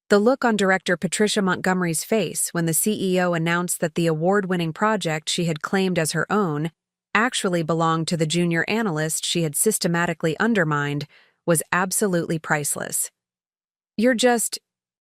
The look on director Patricia Montgomery's face when the CEO announced that the award-winning project she had claimed as her own actually belonged to the junior analyst she had systematically undermined was absolutely priceless. "You're just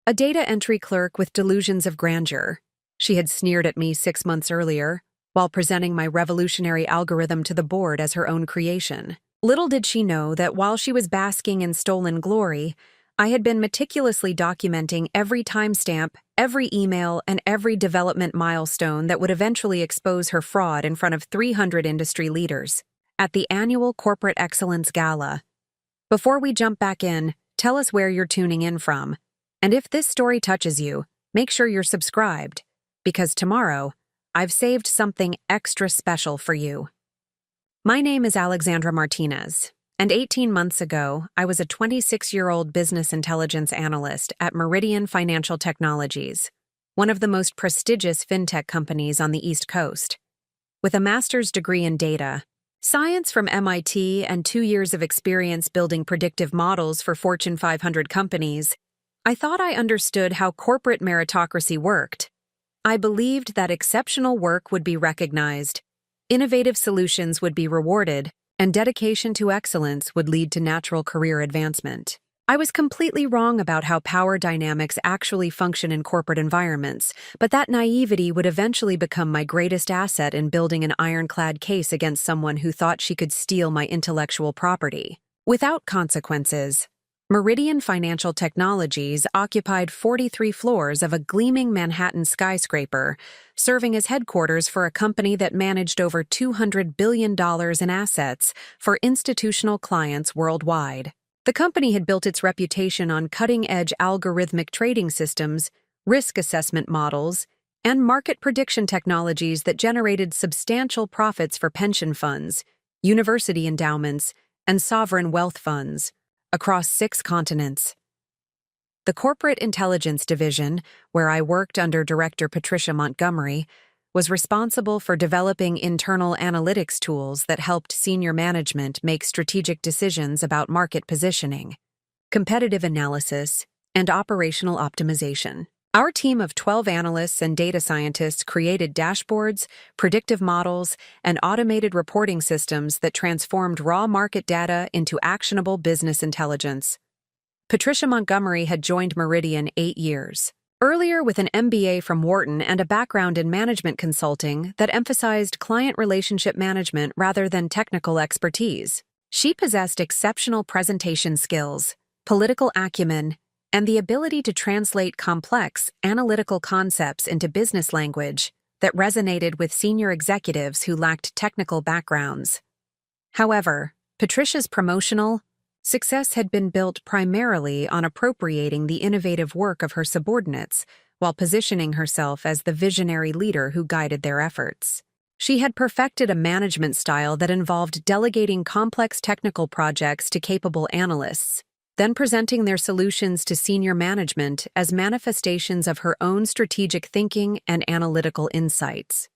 a data entry clerk with delusions of grandeur," she had sneered at me 6 months earlier, while presenting my revolutionary algorithm to the board as her own creation. Little did she know that while she was basking in stolen glory, I had been meticulously documenting every timestamp, every email, and every development milestone that would eventually expose her fraud in front of 300 industry leaders at the annual Corporate Excellence Gala. Before we jump back in, tell us where you're tuning in from. And if this story touches you, make sure you're subscribed, because tomorrow, I've saved something extra special for you. My name is Alexandra Martinez, and 18 months ago, I was a 26-year-old business intelligence analyst at Meridian Financial Technologies, one of the most prestigious fintech companies on the East Coast. With a master's degree in data science from MIT and 2 years of experience building predictive models for Fortune 500 companies, I thought I understood how corporate meritocracy worked. I believed that exceptional work would be recognized, innovative solutions would be rewarded, and dedication to excellence would lead to natural career advancement. I was completely wrong about how power dynamics actually function in corporate environments, but that naivety would eventually become my greatest asset in building an ironclad case against someone who thought she could steal my intellectual property. Without consequences, Meridian Financial Technologies occupied 43 floors of a gleaming Manhattan skyscraper, serving as headquarters for a company that managed over $200 billion in assets for institutional clients worldwide. The company had built its reputation on cutting-edge algorithmic trading systems, risk assessment models, and market prediction technologies that generated substantial profits for pension funds, university endowments, and sovereign wealth funds across 6 continents. The Corporate Intelligence Division, where I worked under Director Patricia Montgomery, was responsible for developing internal analytics tools that helped senior management make strategic decisions about market positioning, competitive analysis, and operational optimization. Our team of 12 analysts and data scientists created dashboards, predictive models, and automated reporting systems that transformed raw market data into actionable business intelligence. Patricia Montgomery had joined Meridian 8 years earlier with an MBA from Wharton and a background in management consulting that emphasized client relationship management rather than technical expertise. She possessed exceptional presentation skills, political acumen, and the ability to translate complex, analytical concepts into business language that resonated with senior executives who lacked technical backgrounds. However, Patricia's promotional success had been built primarily on appropriating the innovative work of her subordinates while positioning herself as the visionary leader who guided their efforts. She had perfected a management style that involved delegating complex technical projects to capable analysts, then presenting their solutions to senior management as manifestations of her own strategic thinking and analytical insights.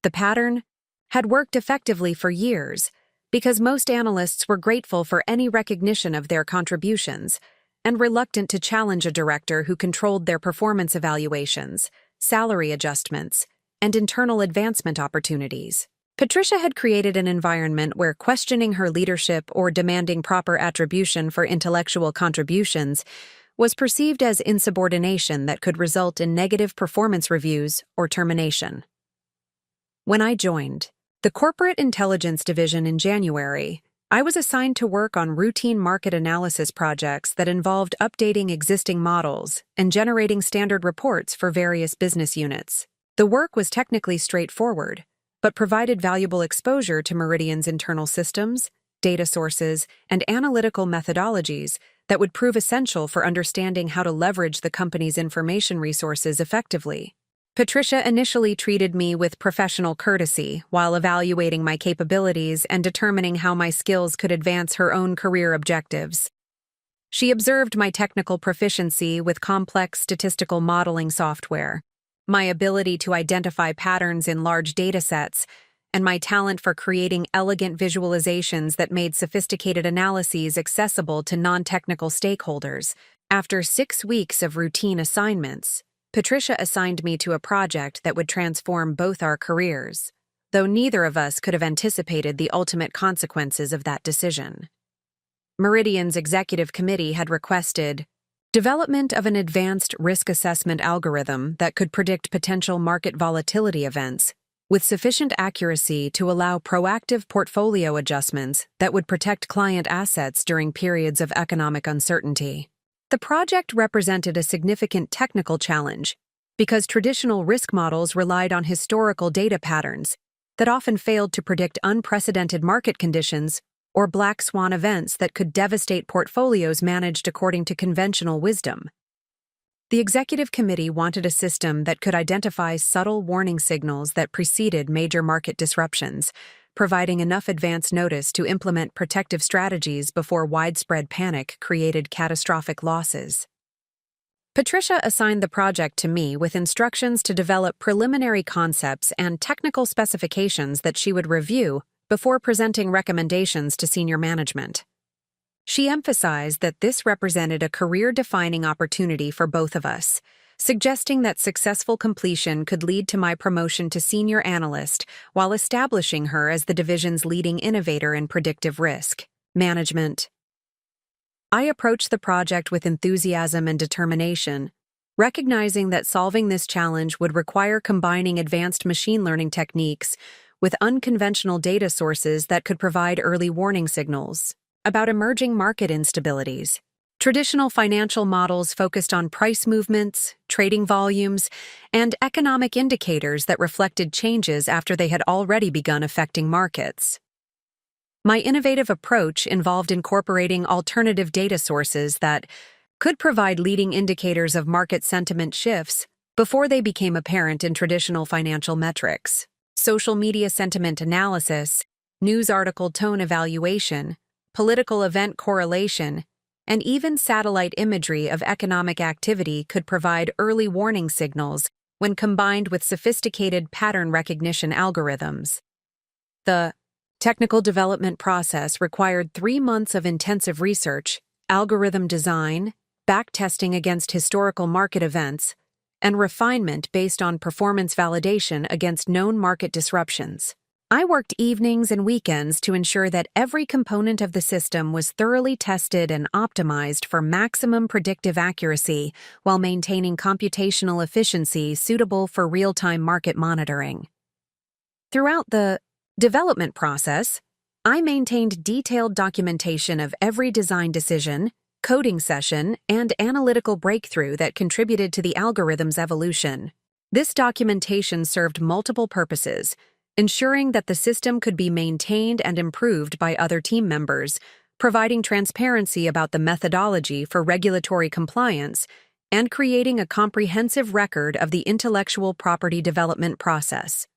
The pattern had worked effectively for years because most analysts were grateful for any recognition of their contributions and reluctant to challenge a director who controlled their performance evaluations, salary adjustments, and internal advancement opportunities. Patricia had created an environment where questioning her leadership or demanding proper attribution for intellectual contributions was perceived as insubordination that could result in negative performance reviews or termination. When I joined the Corporate Intelligence Division in January, I was assigned to work on routine market analysis projects that involved updating existing models and generating standard reports for various business units. The work was technically straightforward, but provided valuable exposure to Meridian's internal systems, data sources, and analytical methodologies that would prove essential for understanding how to leverage the company's information resources effectively. Patricia initially treated me with professional courtesy while evaluating my capabilities and determining how my skills could advance her own career objectives. She observed my technical proficiency with complex statistical modeling software, my ability to identify patterns in large datasets, and my talent for creating elegant visualizations that made sophisticated analyses accessible to non-technical stakeholders. After 6 weeks of routine assignments, Patricia assigned me to a project that would transform both our careers, though neither of us could have anticipated the ultimate consequences of that decision. Meridian's executive committee had requested development of an advanced risk assessment algorithm that could predict potential market volatility events with sufficient accuracy to allow proactive portfolio adjustments that would protect client assets during periods of economic uncertainty. The project represented a significant technical challenge because traditional risk models relied on historical data patterns that often failed to predict unprecedented market conditions or black swan events that could devastate portfolios managed according to conventional wisdom. The executive committee wanted a system that could identify subtle warning signals that preceded major market disruptions, providing enough advance notice to implement protective strategies before widespread panic created catastrophic losses. Patricia assigned the project to me with instructions to develop preliminary concepts and technical specifications that she would review before presenting recommendations to senior management. She emphasized that this represented a career-defining opportunity for both of us, suggesting that successful completion could lead to my promotion to senior analyst while establishing her as the division's leading innovator in predictive risk management. I approached the project with enthusiasm and determination, recognizing that solving this challenge would require combining advanced machine learning techniques with unconventional data sources that could provide early warning signals about emerging market instabilities. Traditional financial models focused on price movements, trading volumes, and economic indicators that reflected changes after they had already begun affecting markets. My innovative approach involved incorporating alternative data sources that could provide leading indicators of market sentiment shifts before they became apparent in traditional financial metrics. Social media sentiment analysis, news article tone evaluation, political event correlation, and even satellite imagery of economic activity could provide early warning signals when combined with sophisticated pattern recognition algorithms. The technical development process required 3 months of intensive research, algorithm design, backtesting against historical market events, and refinement based on performance validation against known market disruptions. I worked evenings and weekends to ensure that every component of the system was thoroughly tested and optimized for maximum predictive accuracy while maintaining computational efficiency suitable for real-time market monitoring. Throughout the development process, I maintained detailed documentation of every design decision, coding session, and analytical breakthrough that contributed to the algorithm's evolution. This documentation served multiple purposes, ensuring that the system could be maintained and improved by other team members, providing transparency about the methodology for regulatory compliance, and creating a comprehensive record of the intellectual property development process.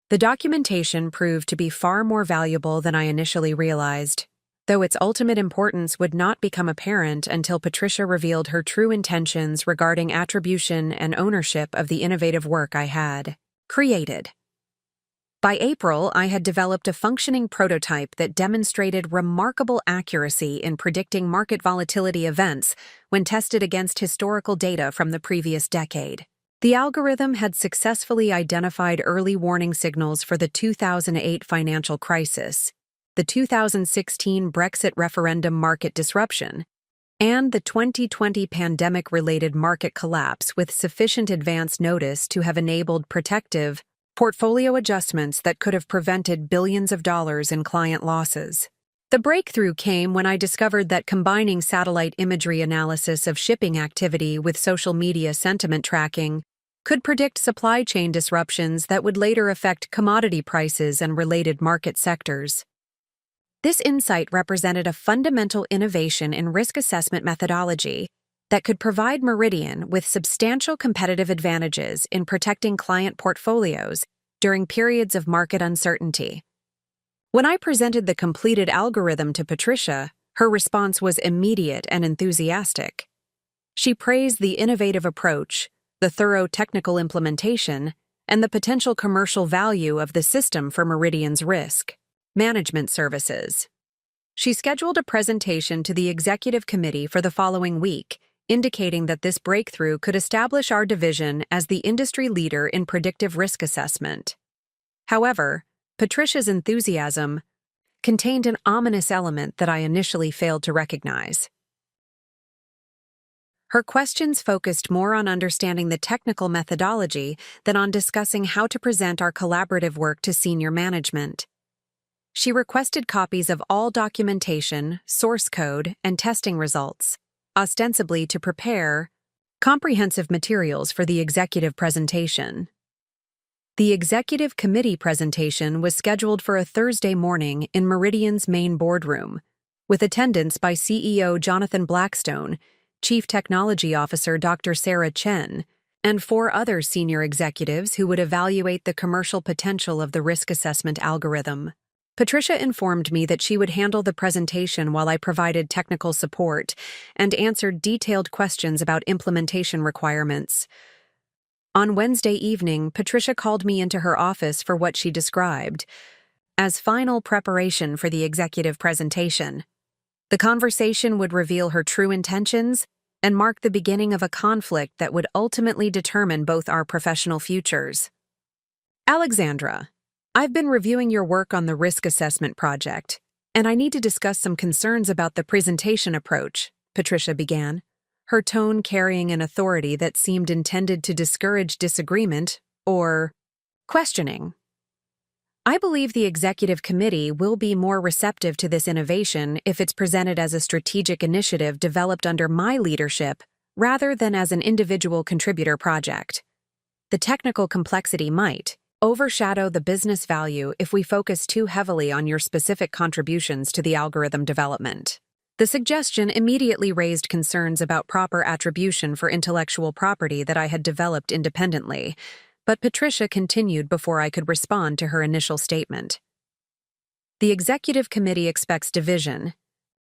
The documentation proved to be far more valuable than I initially realized, though its ultimate importance would not become apparent until Patricia revealed her true intentions regarding attribution and ownership of the innovative work I had created. By April, I had developed a functioning prototype that demonstrated remarkable accuracy in predicting market volatility events when tested against historical data from the previous decade. The algorithm had successfully identified early warning signals for the 2008 financial crisis, the 2016 Brexit referendum market disruption, and the 2020 pandemic-related market collapse with sufficient advance notice to have enabled protective portfolio adjustments that could have prevented billions of dollars in client losses. The breakthrough came when I discovered that combining satellite imagery analysis of shipping activity with social media sentiment tracking could predict supply chain disruptions that would later affect commodity prices and related market sectors. This insight represented a fundamental innovation in risk assessment methodology that could provide Meridian with substantial competitive advantages in protecting client portfolios during periods of market uncertainty. When I presented the completed algorithm to Patricia, her response was immediate and enthusiastic. She praised the innovative approach, the thorough technical implementation, and the potential commercial value of the system for Meridian's risk management services. She scheduled a presentation to the executive committee for the following week, indicating that this breakthrough could establish our division as the industry leader in predictive risk assessment. However, Patricia's enthusiasm contained an ominous element that I initially failed to recognize. Her questions focused more on understanding the technical methodology than on discussing how to present our collaborative work to senior management. She requested copies of all documentation, source code, and testing results, ostensibly to prepare comprehensive materials for the executive presentation. The executive committee presentation was scheduled for a Thursday morning in Meridian's main boardroom, with attendance by CEO Jonathan Blackstone, Chief Technology Officer Dr. Sarah Chen, and 4 other senior executives who would evaluate the commercial potential of the risk assessment algorithm. Patricia informed me that she would handle the presentation while I provided technical support and answered detailed questions about implementation requirements. On Wednesday evening, Patricia called me into her office for what she described as final preparation for the executive presentation. The conversation would reveal her true intentions and mark the beginning of a conflict that would ultimately determine both our professional futures. Alexandra, I've been reviewing your work on the risk assessment project, and I need to discuss some concerns about the presentation approach, Patricia began, her tone carrying an authority that seemed intended to discourage disagreement or questioning. I believe the executive committee will be more receptive to this innovation if it's presented as a strategic initiative developed under my leadership rather than as an individual contributor project. The technical complexity might overshadow the business value if we focus too heavily on your specific contributions to the algorithm development. The suggestion immediately raised concerns about proper attribution for intellectual property that I had developed independently, but Patricia continued before I could respond to her initial statement. The executive committee expects division,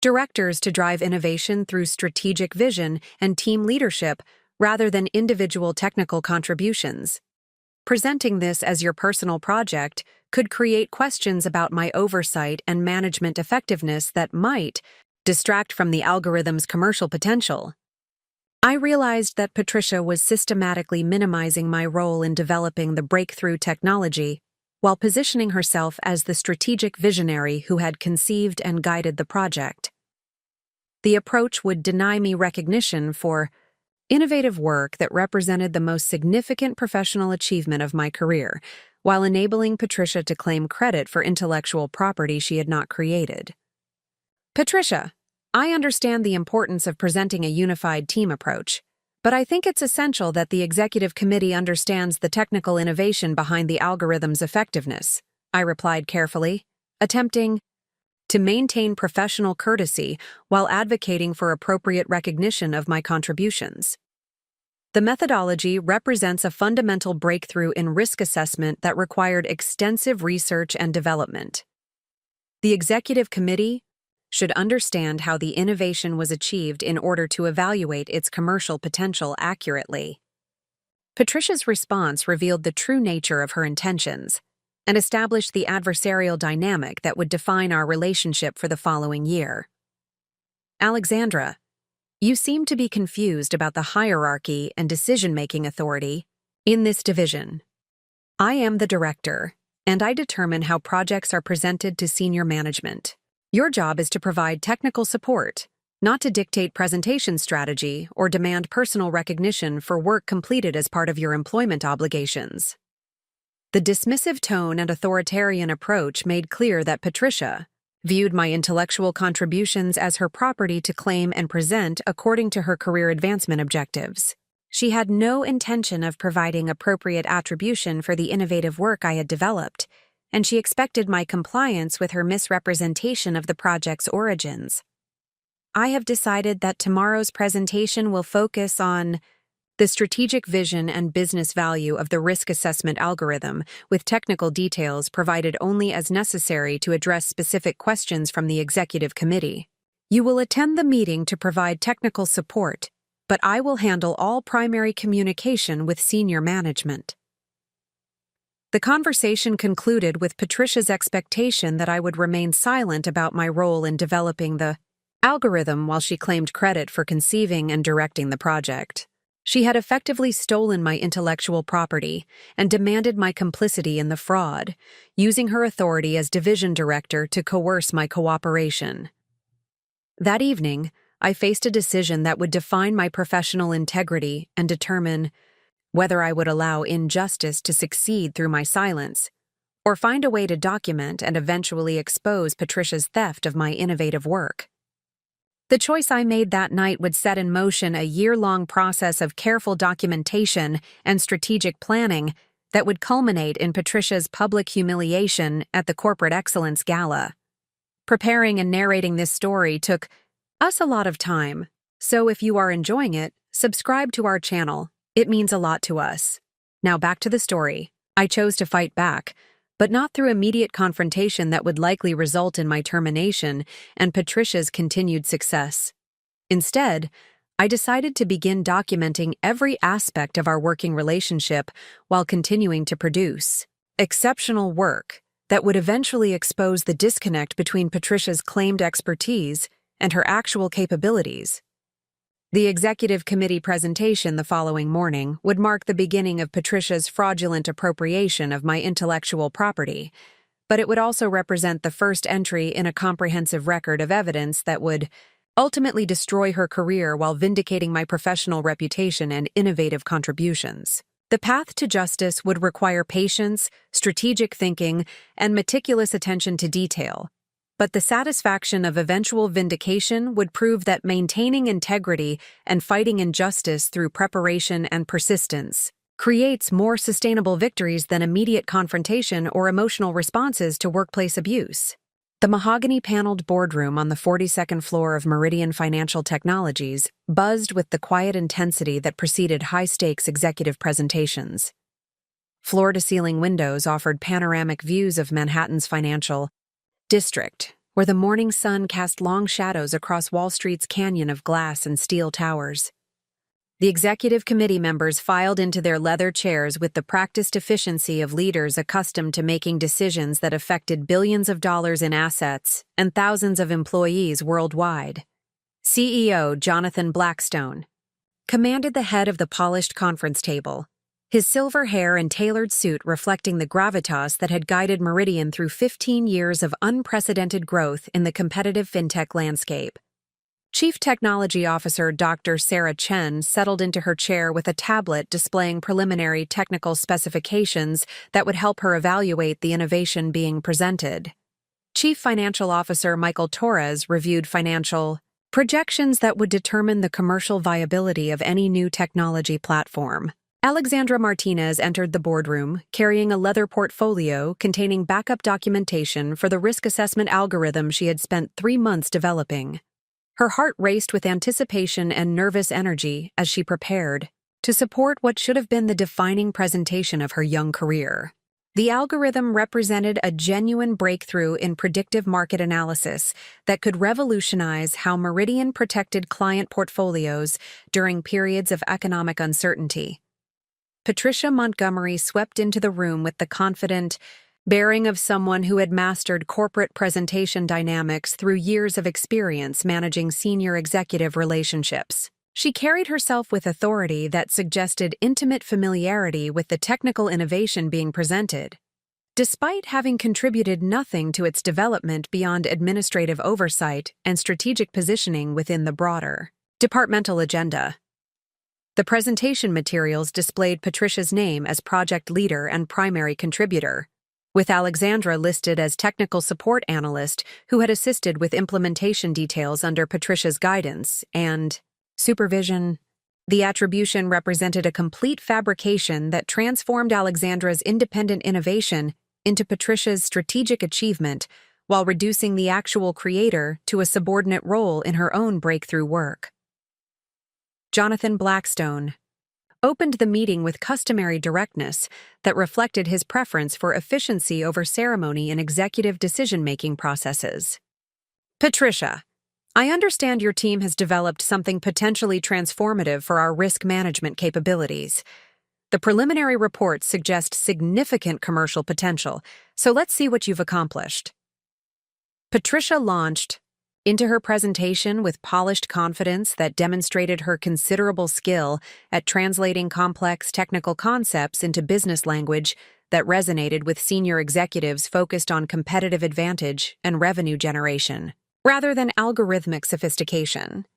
directors to drive innovation through strategic vision and team leadership rather than individual technical contributions. Presenting this as your personal project could create questions about my oversight and management effectiveness that might distract from the algorithm's commercial potential. I realized that Patricia was systematically minimizing my role in developing the breakthrough technology while positioning herself as the strategic visionary who had conceived and guided the project. The approach would deny me recognition for innovative work that represented the most significant professional achievement of my career, while enabling Patricia to claim credit for intellectual property she had not created. Patricia, I understand the importance of presenting a unified team approach, but I think it's essential that the executive committee understands the technical innovation behind the algorithm's effectiveness, I replied carefully, attempting to maintain professional courtesy while advocating for appropriate recognition of my contributions. The methodology represents a fundamental breakthrough in risk assessment that required extensive research and development. The executive committee should understand how the innovation was achieved in order to evaluate its commercial potential accurately. Patricia's response revealed the true nature of her intentions and established the adversarial dynamic that would define our relationship for the following year. Alexandra, you seem to be confused about the hierarchy and decision-making authority in this division. I am the director, and I determine how projects are presented to senior management. Your job is to provide technical support, not to dictate presentation strategy or demand personal recognition for work completed as part of your employment obligations. The dismissive tone and authoritarian approach made clear that Patricia viewed my intellectual contributions as her property to claim and present according to her career advancement objectives. She had no intention of providing appropriate attribution for the innovative work I had developed, and she expected my compliance with her misrepresentation of the project's origins. I have decided that tomorrow's presentation will focus on the strategic vision and business value of the risk assessment algorithm, with technical details provided only as necessary to address specific questions from the executive committee. You will attend the meeting to provide technical support, but I will handle all primary communication with senior management. The conversation concluded with Patricia's expectation that I would remain silent about my role in developing the algorithm while she claimed credit for conceiving and directing the project. She had effectively stolen my intellectual property and demanded my complicity in the fraud, using her authority as division director to coerce my cooperation. That evening, I faced a decision that would define my professional integrity and determine whether I would allow injustice to succeed through my silence, or find a way to document and eventually expose Patricia's theft of my innovative work. The choice I made that night would set in motion a year-long process of careful documentation and strategic planning that would culminate in Patricia's public humiliation at the Corporate Excellence Gala. Preparing and narrating this story took us a lot of time, so if you are enjoying it, subscribe to our channel. It means a lot to us. Now back to the story. I chose to fight back, but not through immediate confrontation that would likely result in my termination and Patricia's continued success. Instead, I decided to begin documenting every aspect of our working relationship while continuing to produce exceptional work that would eventually expose the disconnect between Patricia's claimed expertise and her actual capabilities. The executive committee presentation the following morning would mark the beginning of Patricia's fraudulent appropriation of my intellectual property, but it would also represent the first entry in a comprehensive record of evidence that would ultimately destroy her career while vindicating my professional reputation and innovative contributions. The path to justice would require patience, strategic thinking, and meticulous attention to detail. But the satisfaction of eventual vindication would prove that maintaining integrity and fighting injustice through preparation and persistence creates more sustainable victories than immediate confrontation or emotional responses to workplace abuse. The mahogany-paneled boardroom on the 42nd floor of Meridian Financial Technologies buzzed with the quiet intensity that preceded high-stakes executive presentations. Floor-to-ceiling windows offered panoramic views of Manhattan's financial district, where the morning sun cast long shadows across Wall Street's canyon of glass and steel towers. The executive committee members filed into their leather chairs with the practiced efficiency of leaders accustomed to making decisions that affected billions of dollars in assets and thousands of employees worldwide. CEO Jonathan Blackstone commanded the head of the polished conference table, his silver hair and tailored suit reflecting the gravitas that had guided Meridian through 15 years of unprecedented growth in the competitive fintech landscape. Chief Technology Officer Dr. Sarah Chen settled into her chair with a tablet displaying preliminary technical specifications that would help her evaluate the innovation being presented. Chief Financial Officer Michael Torres reviewed financial projections that would determine the commercial viability of any new technology platform. Alexandra Martinez entered the boardroom, carrying a leather portfolio containing backup documentation for the risk assessment algorithm she had spent 3 months developing. Her heart raced with anticipation and nervous energy as she prepared to support what should have been the defining presentation of her young career. The algorithm represented a genuine breakthrough in predictive market analysis that could revolutionize how Meridian protected client portfolios during periods of economic uncertainty. Patricia Montgomery swept into the room with the confident bearing of someone who had mastered corporate presentation dynamics through years of experience managing senior executive relationships. She carried herself with authority that suggested intimate familiarity with the technical innovation being presented, despite having contributed nothing to its development beyond administrative oversight and strategic positioning within the broader departmental agenda. The presentation materials displayed Patricia's name as project leader and primary contributor, with Alexandra listed as technical support analyst who had assisted with implementation details under Patricia's guidance and supervision. The attribution represented a complete fabrication that transformed Alexandra's independent innovation into Patricia's strategic achievement while reducing the actual creator to a subordinate role in her own breakthrough work. Jonathan Blackstone opened the meeting with customary directness that reflected his preference for efficiency over ceremony in executive decision-making processes. Patricia, I understand your team has developed something potentially transformative for our risk management capabilities. The preliminary reports suggest significant commercial potential, so let's see what you've accomplished. Patricia launched into her presentation with polished confidence that demonstrated her considerable skill at translating complex technical concepts into business language that resonated with senior executives focused on competitive advantage and revenue generation, rather than algorithmic sophistication.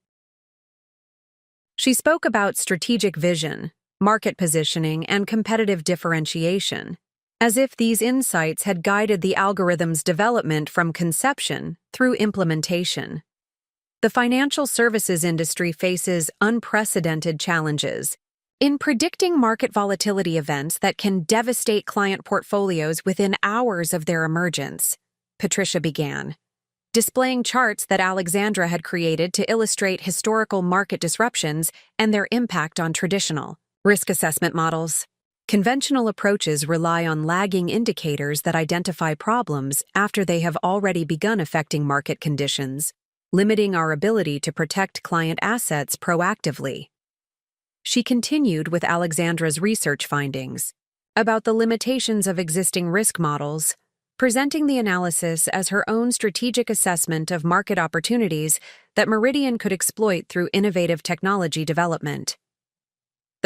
She spoke about strategic vision, market positioning, and competitive differentiation, as if these insights had guided the algorithm's development from conception through implementation. The financial services industry faces unprecedented challenges in predicting market volatility events that can devastate client portfolios within hours of their emergence, Patricia began, displaying charts that Alexandra had created to illustrate historical market disruptions and their impact on traditional risk assessment models. Conventional approaches rely on lagging indicators that identify problems after they have already begun affecting market conditions, limiting our ability to protect client assets proactively. She continued with Alexandra's research findings about the limitations of existing risk models, presenting the analysis as her own strategic assessment of market opportunities that Meridian could exploit through innovative technology development.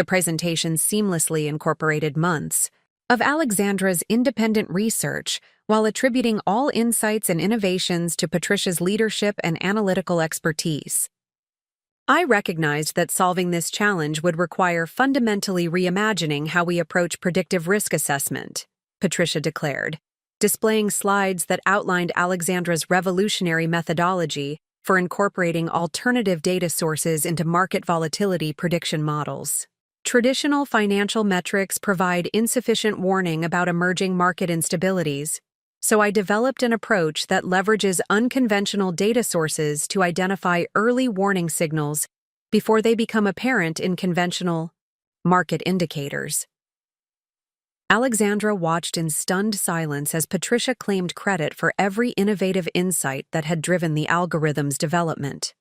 The presentation seamlessly incorporated months of Alexandra's independent research while attributing all insights and innovations to Patricia's leadership and analytical expertise. I recognized that solving this challenge would require fundamentally reimagining how we approach predictive risk assessment, Patricia declared, displaying slides that outlined Alexandra's revolutionary methodology for incorporating alternative data sources into market volatility prediction models. Traditional financial metrics provide insufficient warning about emerging market instabilities, so I developed an approach that leverages unconventional data sources to identify early warning signals before they become apparent in conventional market indicators. Alexandra watched in stunned silence as Patricia claimed credit for every innovative insight that had driven the algorithm's development.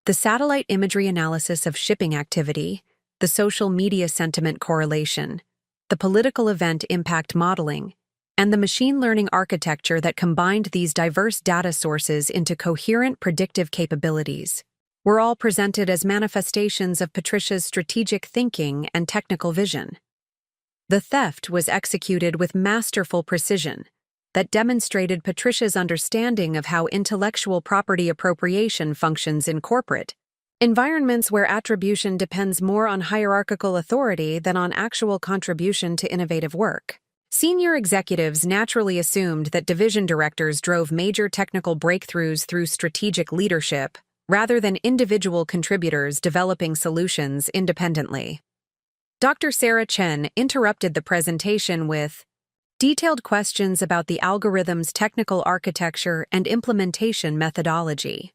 The satellite imagery analysis of shipping activity, the social media sentiment correlation, the political event impact modeling, and the machine learning architecture that combined these diverse data sources into coherent predictive capabilities were all presented as manifestations of Patricia's strategic thinking and technical vision. The theft was executed with masterful precision that demonstrated Patricia's understanding of how intellectual property appropriation functions in corporate environments where attribution depends more on hierarchical authority than on actual contribution to innovative work. Senior executives naturally assumed that division directors drove major technical breakthroughs through strategic leadership, rather than individual contributors developing solutions independently. Dr. Sarah Chen interrupted the presentation with detailed questions about the algorithm's technical architecture and implementation methodology.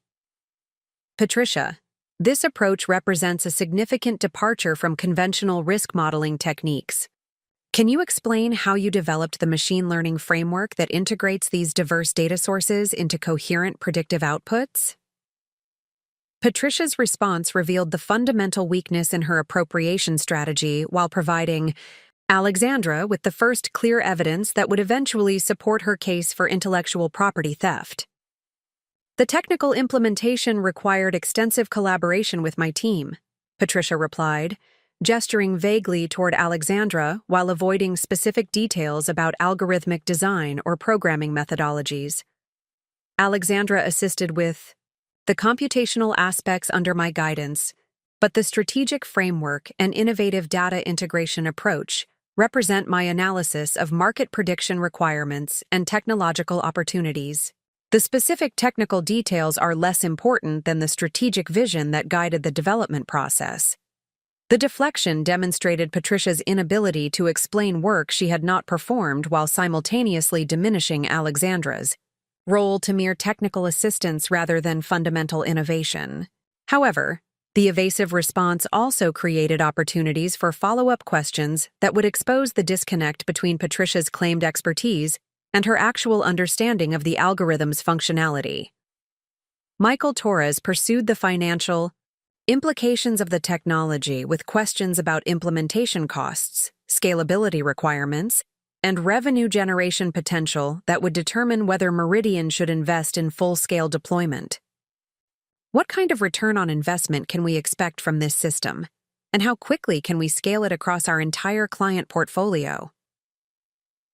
Patricia, this approach represents a significant departure from conventional risk modeling techniques. Can you explain how you developed the machine learning framework that integrates these diverse data sources into coherent predictive outputs? Patricia's response revealed the fundamental weakness in her appropriation strategy while providing Alexandra with the first clear evidence that would eventually support her case for intellectual property theft. The technical implementation required extensive collaboration with my team, Patricia replied, gesturing vaguely toward Alexandra while avoiding specific details about algorithmic design or programming methodologies. Alexandra assisted with the computational aspects under my guidance, but the strategic framework and innovative data integration approach represent my analysis of market prediction requirements and technological opportunities. The specific technical details are less important than the strategic vision that guided the development process. The deflection demonstrated Patricia's inability to explain work she had not performed while simultaneously diminishing Alexandra's role to mere technical assistance rather than fundamental innovation. However, the evasive response also created opportunities for follow-up questions that would expose the disconnect between Patricia's claimed expertise and her actual understanding of the algorithm's functionality. Michael Torres pursued the financial Implications of the technology with questions about implementation costs, scalability requirements, and revenue generation potential that would determine whether Meridian should invest in full-scale deployment. What kind of return on investment can we expect from this system? And how quickly can we scale it across our entire client portfolio?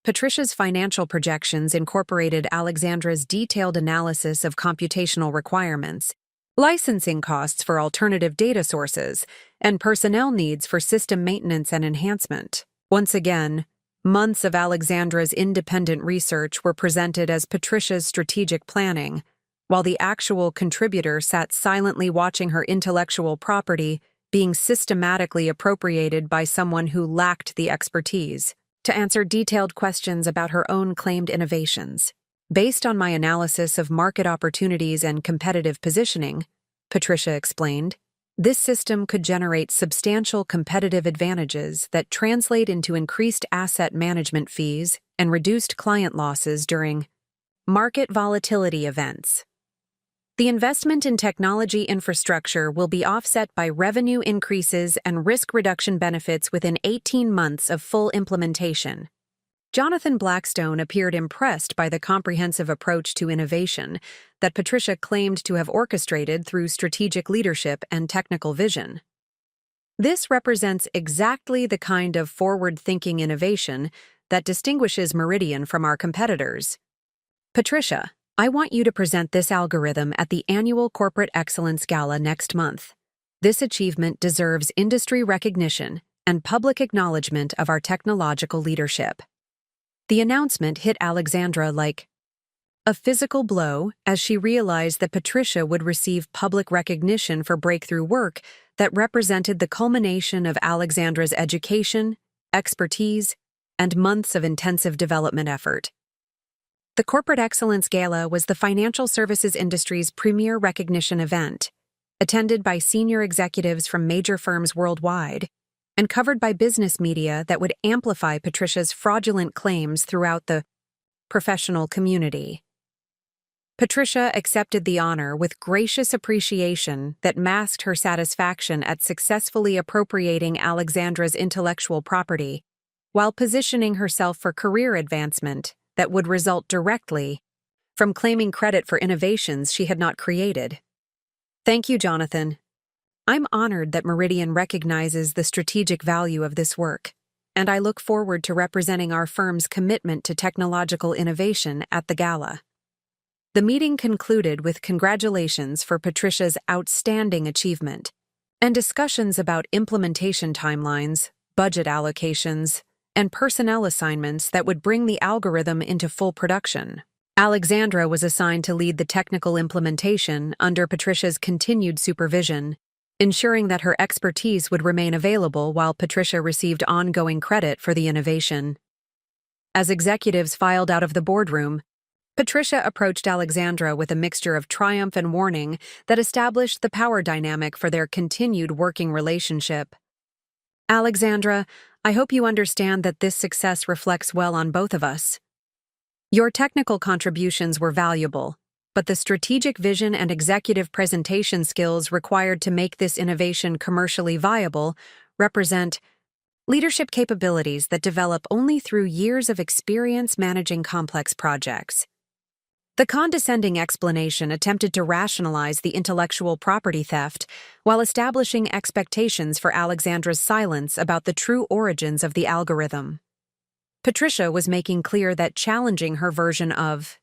Patricia's financial projections incorporated Alexandra's detailed analysis of computational requirements, licensing costs for alternative data sources, and personnel needs for system maintenance and enhancement. Once again, months of Alexandra's independent research were presented as Patricia's strategic planning, while the actual contributor sat silently watching her intellectual property being systematically appropriated by someone who lacked the expertise to answer detailed questions about her own claimed innovations. Based on my analysis of market opportunities and competitive positioning, Patricia explained, this system could generate substantial competitive advantages that translate into increased asset management fees and reduced client losses during market volatility events. The investment in technology infrastructure will be offset by revenue increases and risk reduction benefits within 18 months of full implementation. Jonathan Blackstone appeared impressed by the comprehensive approach to innovation that Patricia claimed to have orchestrated through strategic leadership and technical vision. This represents exactly the kind of forward-thinking innovation that distinguishes Meridian from our competitors. Patricia, I want you to present this algorithm at the annual Corporate Excellence Gala next month. This achievement deserves industry recognition and public acknowledgement of our technological leadership. The announcement hit Alexandra like a physical blow as she realized that Patricia would receive public recognition for breakthrough work that represented the culmination of Alexandra's education, expertise, and months of intensive development effort. The Corporate Excellence Gala was the financial services industry's premier recognition event, attended by senior executives from major firms worldwide, and covered by business media that would amplify Patricia's fraudulent claims throughout the professional community. Patricia accepted the honor with gracious appreciation that masked her satisfaction at successfully appropriating Alexandra's intellectual property, while positioning herself for career advancement that would result directly from claiming credit for innovations she had not created. Thank you, Jonathan. I'm honored that Meridian recognizes the strategic value of this work, and I look forward to representing our firm's commitment to technological innovation at the gala. The meeting concluded with congratulations for Patricia's outstanding achievement and discussions about implementation timelines, budget allocations, and personnel assignments that would bring the algorithm into full production. Alexandra was assigned to lead the technical implementation under Patricia's continued supervision, ensuring that her expertise would remain available while Patricia received ongoing credit for the innovation. As executives filed out of the boardroom, Patricia approached Alexandra with a mixture of triumph and warning that established the power dynamic for their continued working relationship. Alexandra, I hope you understand that this success reflects well on both of us. Your technical contributions were valuable, but the strategic vision and executive presentation skills required to make this innovation commercially viable represent leadership capabilities that develop only through years of experience managing complex projects. The condescending explanation attempted to rationalize the intellectual property theft while establishing expectations for Alexandra's silence about the true origins of the algorithm. Patricia was making clear that challenging her version of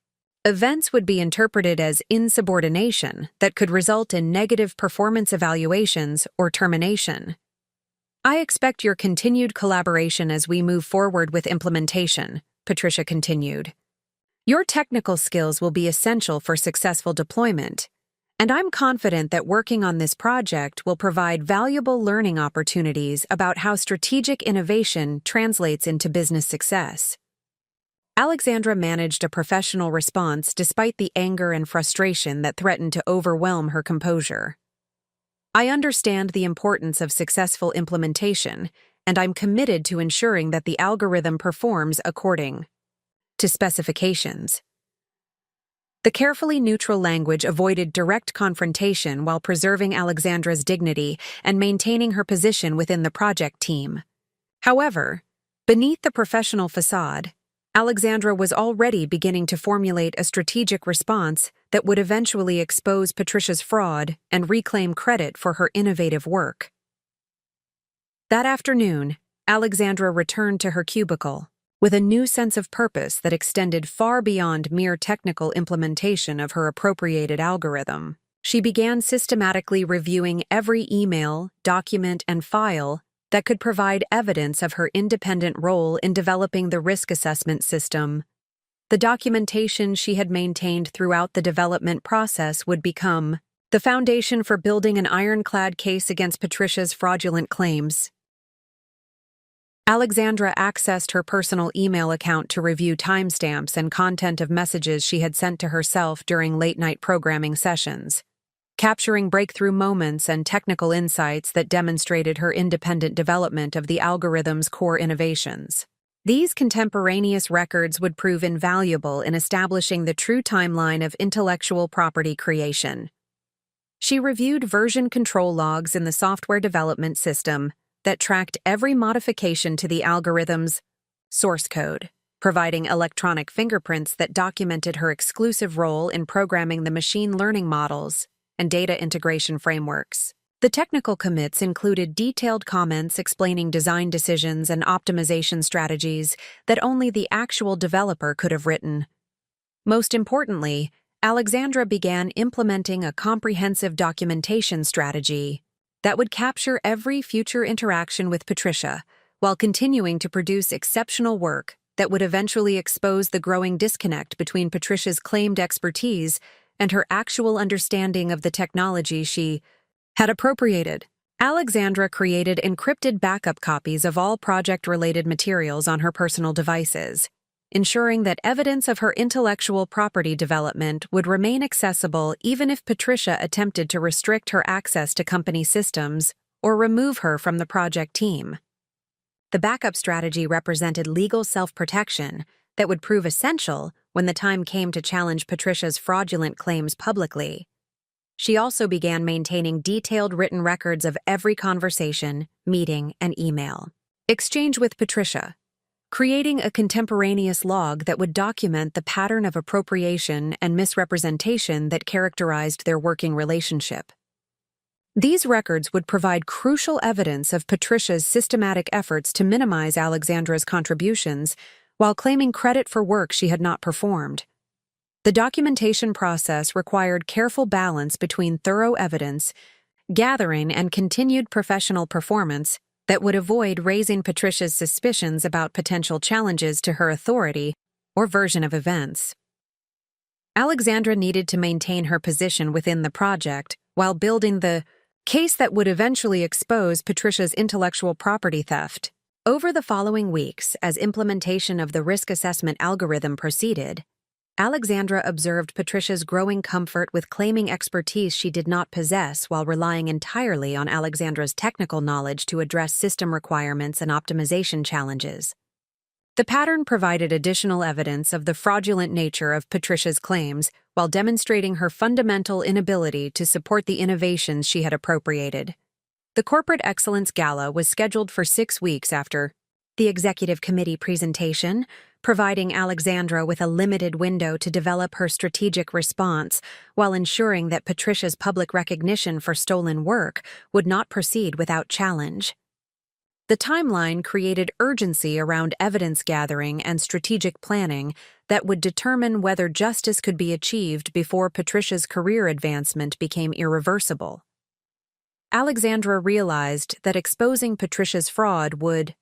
events would be interpreted as insubordination that could result in negative performance evaluations or termination. I expect your continued collaboration as we move forward with implementation, Patricia continued. Your technical skills will be essential for successful deployment, and I'm confident that working on this project will provide valuable learning opportunities about how strategic innovation translates into business success. Alexandra managed a professional response despite the anger and frustration that threatened to overwhelm her composure. I understand the importance of successful implementation, and I'm committed to ensuring that the algorithm performs according to specifications. The carefully neutral language avoided direct confrontation while preserving Alexandra's dignity and maintaining her position within the project team. However, beneath the professional facade, Alexandra was already beginning to formulate a strategic response that would eventually expose Patricia's fraud and reclaim credit for her innovative work. That afternoon, Alexandra returned to her cubicle with a new sense of purpose that extended far beyond mere technical implementation of her appropriated algorithm. She began systematically reviewing every email, document, and file that could provide evidence of her independent role in developing the risk assessment system. The documentation she had maintained throughout the development process would become the foundation for building an ironclad case against Patricia's fraudulent claims. Alexandra accessed her personal email account to review timestamps and content of messages she had sent to herself during late-night programming sessions, capturing breakthrough moments and technical insights that demonstrated her independent development of the algorithm's core innovations. These contemporaneous records would prove invaluable in establishing the true timeline of intellectual property creation. She reviewed version control logs in the software development system that tracked every modification to the algorithm's source code, providing electronic fingerprints that documented her exclusive role in programming the machine learning models and data integration frameworks. The technical commits included detailed comments explaining design decisions and optimization strategies that only the actual developer could have written. Most importantly, Alexandra began implementing a comprehensive documentation strategy that would capture every future interaction with Patricia, while continuing to produce exceptional work that would eventually expose the growing disconnect between Patricia's claimed expertise and her actual understanding of the technology she had appropriated. Alexandra created encrypted backup copies of all project-related materials on her personal devices, ensuring that evidence of her intellectual property development would remain accessible even if Patricia attempted to restrict her access to company systems or remove her from the project team. The backup strategy represented legal self-protection that would prove essential when the time came to challenge Patricia's fraudulent claims publicly. She also began maintaining detailed written records of every conversation, meeting, and email exchange with Patricia, creating a contemporaneous log that would document the pattern of appropriation and misrepresentation that characterized their working relationship. These records would provide crucial evidence of Patricia's systematic efforts to minimize Alexandra's contributions while claiming credit for work she had not performed. The documentation process required careful balance between thorough evidence gathering and continued professional performance that would avoid raising Patricia's suspicions about potential challenges to her authority or version of events. Alexandra needed to maintain her position within the project while building the case that would eventually expose Patricia's intellectual property theft. Over the following weeks, as implementation of the risk assessment algorithm proceeded, Alexandra observed Patricia's growing comfort with claiming expertise she did not possess while relying entirely on Alexandra's technical knowledge to address system requirements and optimization challenges. The pattern provided additional evidence of the fraudulent nature of Patricia's claims while demonstrating her fundamental inability to support the innovations she had appropriated. The Corporate Excellence Gala was scheduled for 6 weeks after the Executive Committee presentation, providing Alexandra with a limited window to develop her strategic response while ensuring that Patricia's public recognition for stolen work would not proceed without challenge. The timeline created urgency around evidence gathering and strategic planning that would determine whether justice could be achieved before Patricia's career advancement became irreversible. Alexandra realized that exposing Patricia's fraud would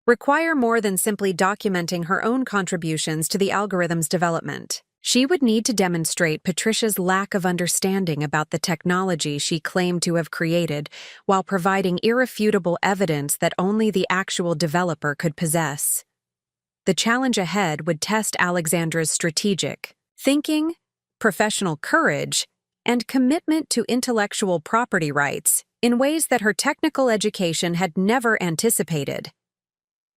require more than simply documenting her own contributions to the algorithm's development. She would need to demonstrate Patricia's lack of understanding about the technology she claimed to have created while providing irrefutable evidence that only the actual developer could possess. The challenge ahead would test Alexandra's strategic thinking, professional courage, and commitment to intellectual property rights in ways that her technical education had never anticipated.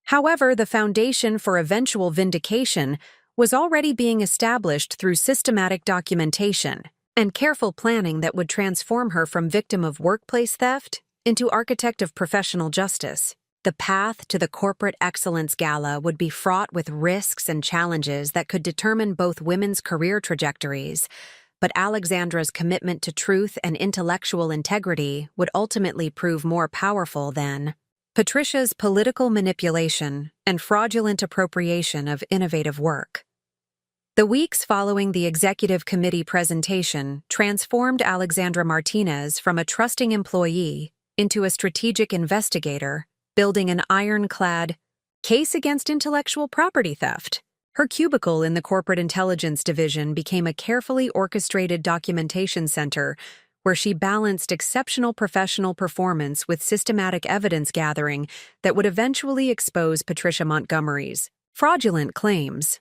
However, the foundation for eventual vindication was already being established through systematic documentation and careful planning that would transform her from victim of workplace theft into architect of professional justice. The path to the corporate excellence gala would be fraught with risks and challenges that could determine both women's career trajectories, but Alexandra's commitment to truth and intellectual integrity would ultimately prove more powerful than Patricia's political manipulation and fraudulent appropriation of innovative work. The weeks following the executive committee presentation transformed Alexandra Martinez from a trusting employee into a strategic investigator, building an ironclad case against intellectual property theft. Her cubicle in the Corporate Intelligence Division became a carefully orchestrated documentation center where she balanced exceptional professional performance with systematic evidence gathering that would eventually expose Patricia Montgomery's fraudulent claims.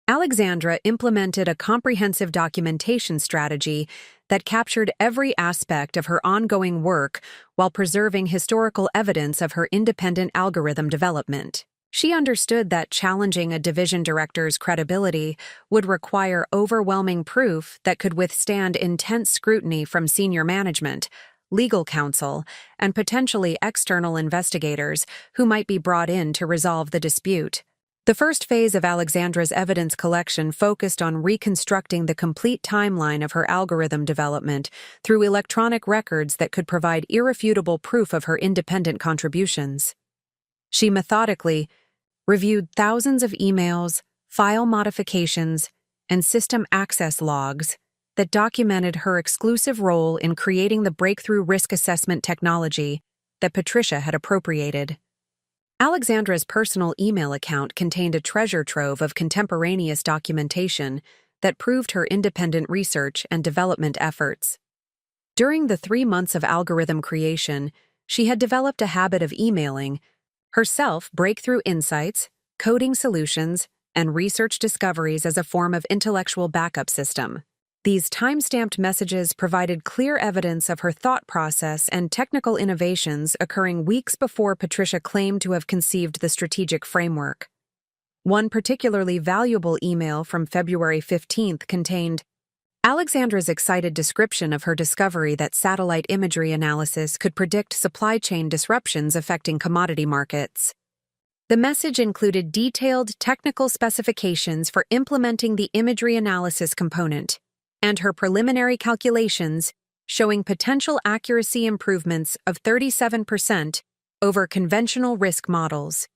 Alexandra implemented a comprehensive documentation strategy that captured every aspect of her ongoing work while preserving historical evidence of her independent algorithm development. She understood that challenging a division director's credibility would require overwhelming proof that could withstand intense scrutiny from senior management, legal counsel, and potentially external investigators who might be brought in to resolve the dispute. The first phase of Alexandra's evidence collection focused on reconstructing the complete timeline of her algorithm development through electronic records that could provide irrefutable proof of her independent contributions. She methodically reviewed thousands of emails, file modifications, and system access logs that documented her exclusive role in creating the breakthrough risk assessment technology that Patricia had appropriated. Alexandra's personal email account contained a treasure trove of contemporaneous documentation that proved her independent research and development efforts. During the 3 months of algorithm creation, she had developed a habit of emailing herself breakthrough insights, coding solutions, and research discoveries as a form of intellectual backup system. These time-stamped messages provided clear evidence of her thought process and technical innovations occurring weeks before Patricia claimed to have conceived the strategic framework. One particularly valuable email from February 15th contained Alexandra's excited description of her discovery that satellite imagery analysis could predict supply chain disruptions affecting commodity markets. The message included detailed technical specifications for implementing the imagery analysis component, and her preliminary calculations showing potential accuracy improvements of 37% over conventional risk models.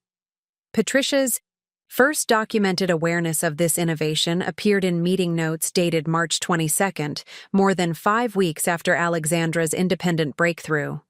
Patricia's first documented awareness of this innovation appeared in meeting notes dated March 22nd, more than 5 weeks after Alexandra's independent breakthrough.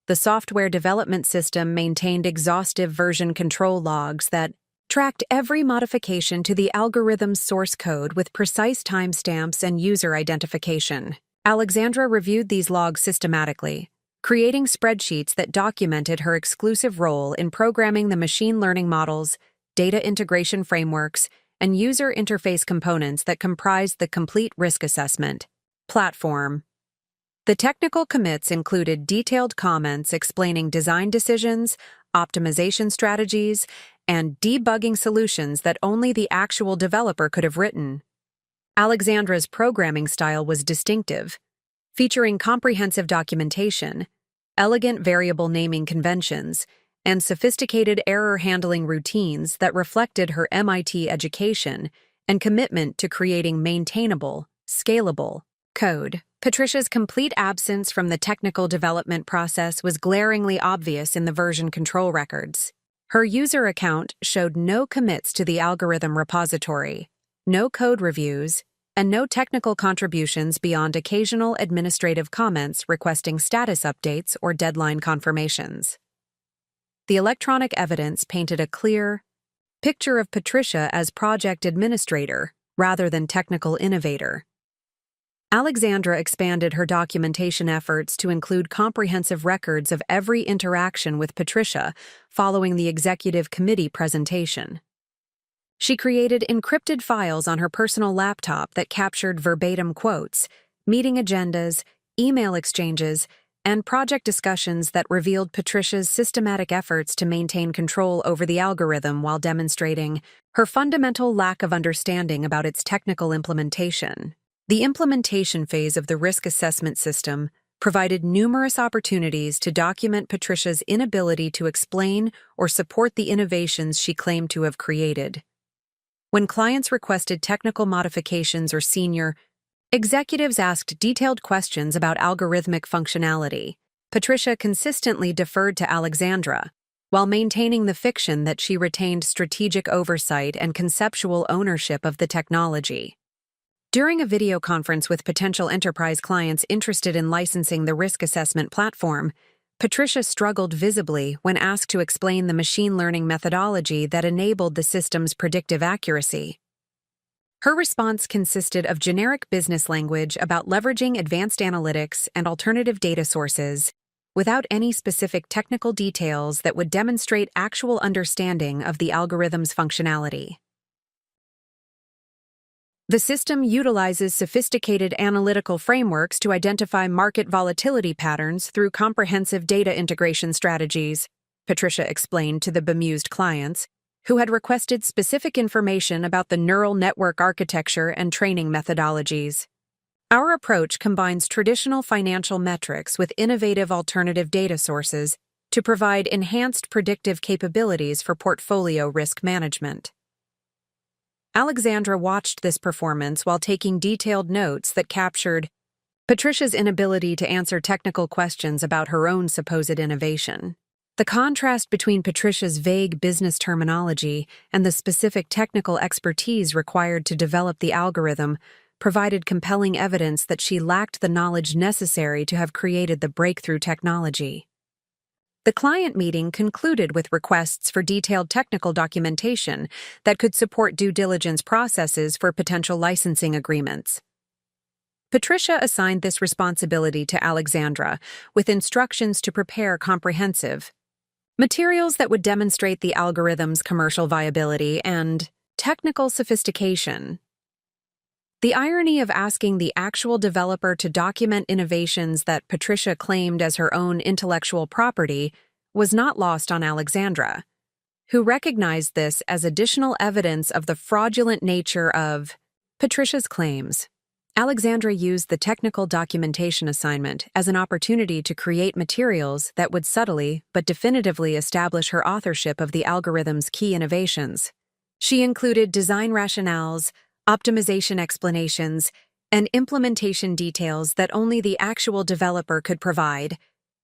The software development system maintained exhaustive version control logs that tracked every modification to the algorithm's source code with precise timestamps and user identification. Alexandra reviewed these logs systematically, creating spreadsheets that documented her exclusive role in programming the machine learning models, data integration frameworks, and user interface components that comprised the complete risk assessment platform. The technical commits included detailed comments explaining design decisions, optimization strategies, and debugging solutions that only the actual developer could have written. Alexandra's programming style was distinctive, featuring comprehensive documentation, elegant variable naming conventions, and sophisticated error-handling routines that reflected her MIT education and commitment to creating maintainable, scalable code. Patricia's complete absence from the technical development process was glaringly obvious in the version control records. Her user account showed no commits to the algorithm repository, no code reviews, and no technical contributions beyond occasional administrative comments requesting status updates or deadline confirmations. The electronic evidence painted a clear picture of Patricia as project administrator rather than technical innovator. Alexandra expanded her documentation efforts to include comprehensive records of every interaction with Patricia following the executive committee presentation. She created encrypted files on her personal laptop that captured verbatim quotes, meeting agendas, email exchanges, and project discussions that revealed Patricia's systematic efforts to maintain control over the algorithm while demonstrating her fundamental lack of understanding about its technical implementation. The implementation phase of the risk assessment system provided numerous opportunities to document Patricia's inability to explain or support the innovations she claimed to have created. When clients requested technical modifications or senior executives asked detailed questions about algorithmic functionality, Patricia consistently deferred to Alexandra, while maintaining the fiction that she retained strategic oversight and conceptual ownership of the technology. During a video conference with potential enterprise clients interested in licensing the risk assessment platform, Patricia struggled visibly when asked to explain the machine learning methodology that enabled the system's predictive accuracy. Her response consisted of generic business language about leveraging advanced analytics and alternative data sources, without any specific technical details that would demonstrate actual understanding of the algorithm's functionality. The system utilizes sophisticated analytical frameworks to identify market volatility patterns through comprehensive data integration strategies, Patricia explained to the bemused clients, who had requested specific information about the neural network architecture and training methodologies. Our approach combines traditional financial metrics with innovative alternative data sources to provide enhanced predictive capabilities for portfolio risk management. Alexandra watched this performance while taking detailed notes that captured Patricia's inability to answer technical questions about her own supposed innovation. The contrast between Patricia's vague business terminology and the specific technical expertise required to develop the algorithm provided compelling evidence that she lacked the knowledge necessary to have created the breakthrough technology. The client meeting concluded with requests for detailed technical documentation that could support due diligence processes for potential licensing agreements. Patricia assigned this responsibility to Alexandra, with instructions to prepare comprehensive materials that would demonstrate the algorithm's commercial viability and technical sophistication. The irony of asking the actual developer to document innovations that Patricia claimed as her own intellectual property was not lost on Alexandra, who recognized this as additional evidence of the fraudulent nature of Patricia's claims. Alexandra used the technical documentation assignment as an opportunity to create materials that would subtly but definitively establish her authorship of the algorithm's key innovations. She included design rationales, optimization explanations, and implementation details that only the actual developer could provide,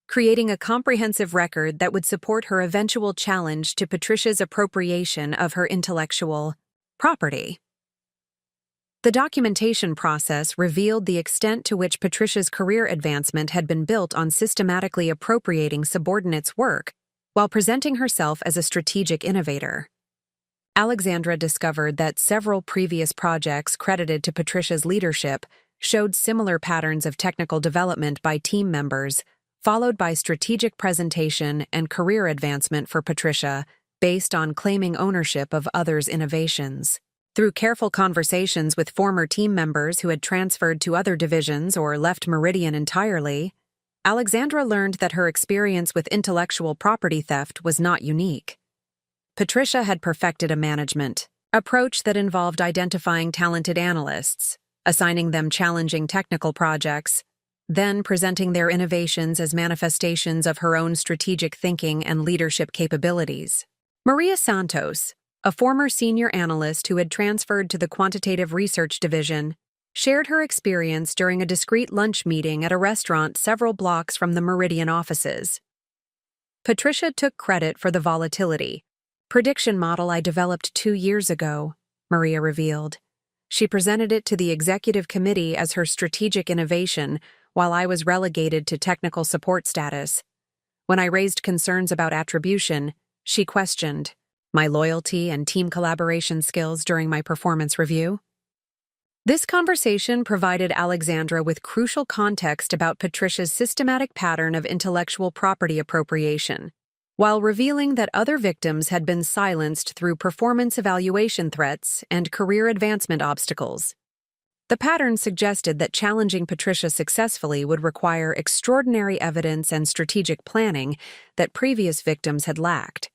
creating a comprehensive record that would support her eventual challenge to Patricia's appropriation of her intellectual property. The documentation process revealed the extent to which Patricia's career advancement had been built on systematically appropriating subordinates' work while presenting herself as a strategic innovator. Alexandra discovered that several previous projects credited to Patricia's leadership showed similar patterns of technical development by team members, followed by strategic presentation and career advancement for Patricia based on claiming ownership of others' innovations. Through careful conversations with former team members who had transferred to other divisions or left Meridian entirely, Alexandra learned that her experience with intellectual property theft was not unique. Patricia had perfected a management approach that involved identifying talented analysts, assigning them challenging technical projects, then presenting their innovations as manifestations of her own strategic thinking and leadership capabilities. Maria Santos, a former senior analyst who had transferred to the quantitative research division, shared her experience during a discreet lunch meeting at a restaurant several blocks from the Meridian offices. Patricia took credit for the volatility prediction model I developed 2 years ago, Maria revealed. She presented it to the executive committee as her strategic innovation while I was relegated to technical support status. When I raised concerns about attribution, she questioned my loyalty and team collaboration skills during my performance review. This conversation provided Alexandra with crucial context about Patricia's systematic pattern of intellectual property appropriation, while revealing that other victims had been silenced through performance evaluation threats and career advancement obstacles. The pattern suggested that challenging Patricia successfully would require extraordinary evidence and strategic planning that previous victims had lacked.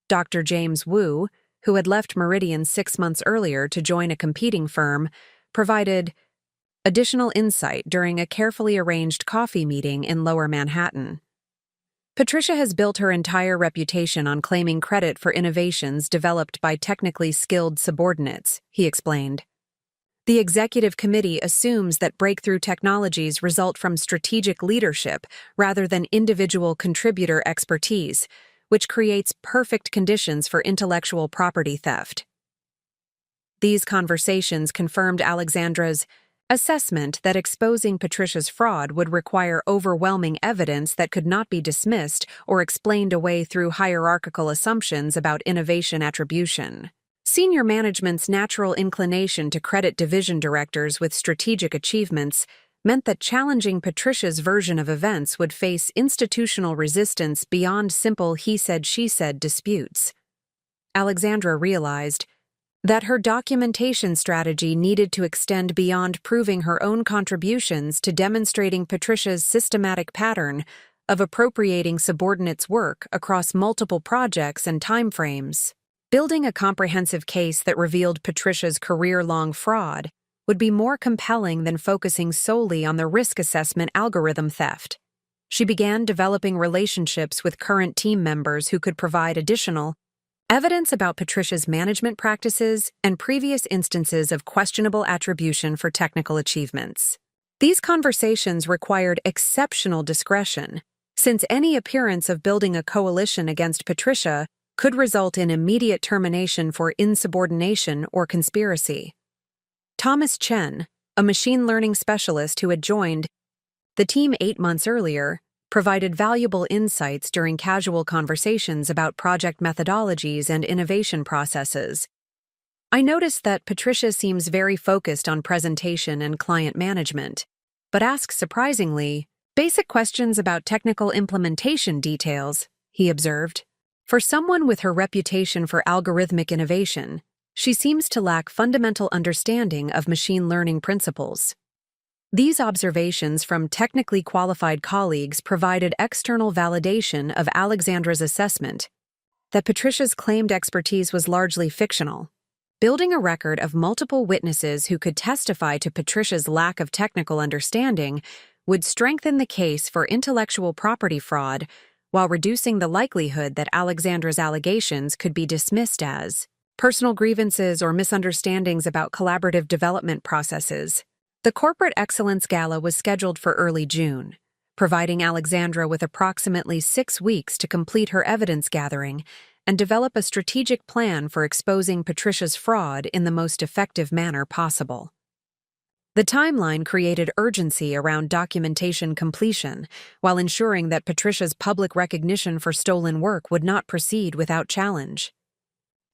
Dr. James Wu, who had left Meridian 6 months earlier to join a competing firm, provided additional insight during a carefully arranged coffee meeting in Lower Manhattan. Patricia has built her entire reputation on claiming credit for innovations developed by technically skilled subordinates, he explained. The executive committee assumes that breakthrough technologies result from strategic leadership rather than individual contributor expertise, which creates perfect conditions for intellectual property theft. These conversations confirmed Alexandra's assessment that exposing Patricia's fraud would require overwhelming evidence that could not be dismissed or explained away through hierarchical assumptions about innovation attribution. Senior management's natural inclination to credit division directors with strategic achievements meant that challenging Patricia's version of events would face institutional resistance beyond simple he-said-she-said disputes. Alexandra realized that her documentation strategy needed to extend beyond proving her own contributions to demonstrating Patricia's systematic pattern of appropriating subordinates' work across multiple projects and timeframes. Building a comprehensive case that revealed Patricia's career-long fraud would be more compelling than focusing solely on the risk assessment algorithm theft. She began developing relationships with current team members who could provide additional evidence about Patricia's management practices and previous instances of questionable attribution for technical achievements. These conversations required exceptional discretion, since any appearance of building a coalition against Patricia could result in immediate termination for insubordination or conspiracy. Thomas Chen, a machine learning specialist who had joined the team 8 months earlier, provided valuable insights during casual conversations about project methodologies and innovation processes. I noticed that Patricia seems very focused on presentation and client management, but asks surprisingly basic questions about technical implementation details, he observed. For someone with her reputation for algorithmic innovation, she seems to lack fundamental understanding of machine learning principles. These observations from technically qualified colleagues provided external validation of Alexandra's assessment that Patricia's claimed expertise was largely fictional. Building a record of multiple witnesses who could testify to Patricia's lack of technical understanding would strengthen the case for intellectual property fraud while reducing the likelihood that Alexandra's allegations could be dismissed as personal grievances or misunderstandings about collaborative development processes. The Corporate Excellence Gala was scheduled for early June, providing Alexandra with approximately 6 weeks to complete her evidence gathering and develop a strategic plan for exposing Patricia's fraud in the most effective manner possible. The timeline created urgency around documentation completion, while ensuring that Patricia's public recognition for stolen work would not proceed without challenge.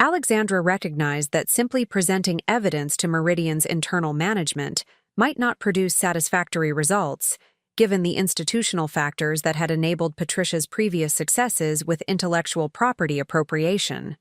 Alexandra recognized that simply presenting evidence to Meridian's internal management might not produce satisfactory results, given the institutional factors that had enabled Patricia's previous successes with intellectual property appropriation.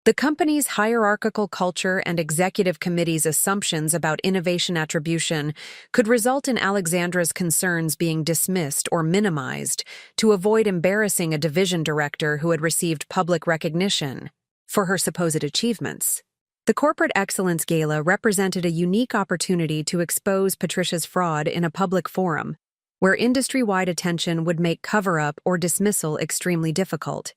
The company's hierarchical culture and executive committee's assumptions about innovation attribution could result in Alexandra's concerns being dismissed or minimized to avoid embarrassing a division director who had received public recognition for her supposed achievements. The Corporate Excellence Gala represented a unique opportunity to expose Patricia's fraud in a public forum, where industry-wide attention would make cover-up or dismissal extremely difficult.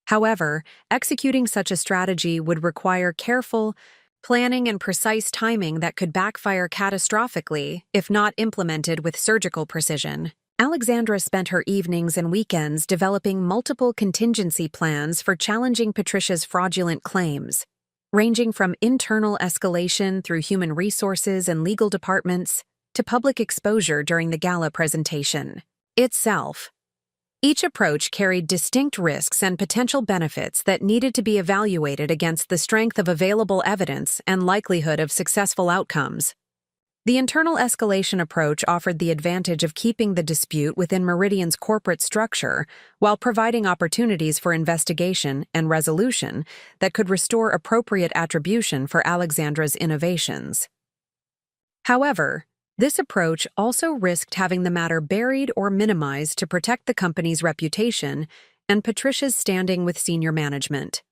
However, executing such a strategy would require careful planning and precise timing that could backfire catastrophically if not implemented with surgical precision. Alexandra spent her evenings and weekends developing multiple contingency plans for challenging Patricia's fraudulent claims, ranging from internal escalation through human resources and legal departments to public exposure during the gala presentation itself. Each approach carried distinct risks and potential benefits that needed to be evaluated against the strength of available evidence and likelihood of successful outcomes. The internal escalation approach offered the advantage of keeping the dispute within Meridian's corporate structure while providing opportunities for investigation and resolution that could restore appropriate attribution for Alexandra's innovations. However, this approach also risked having the matter buried or minimized to protect the company's reputation and Patricia's standing with senior management.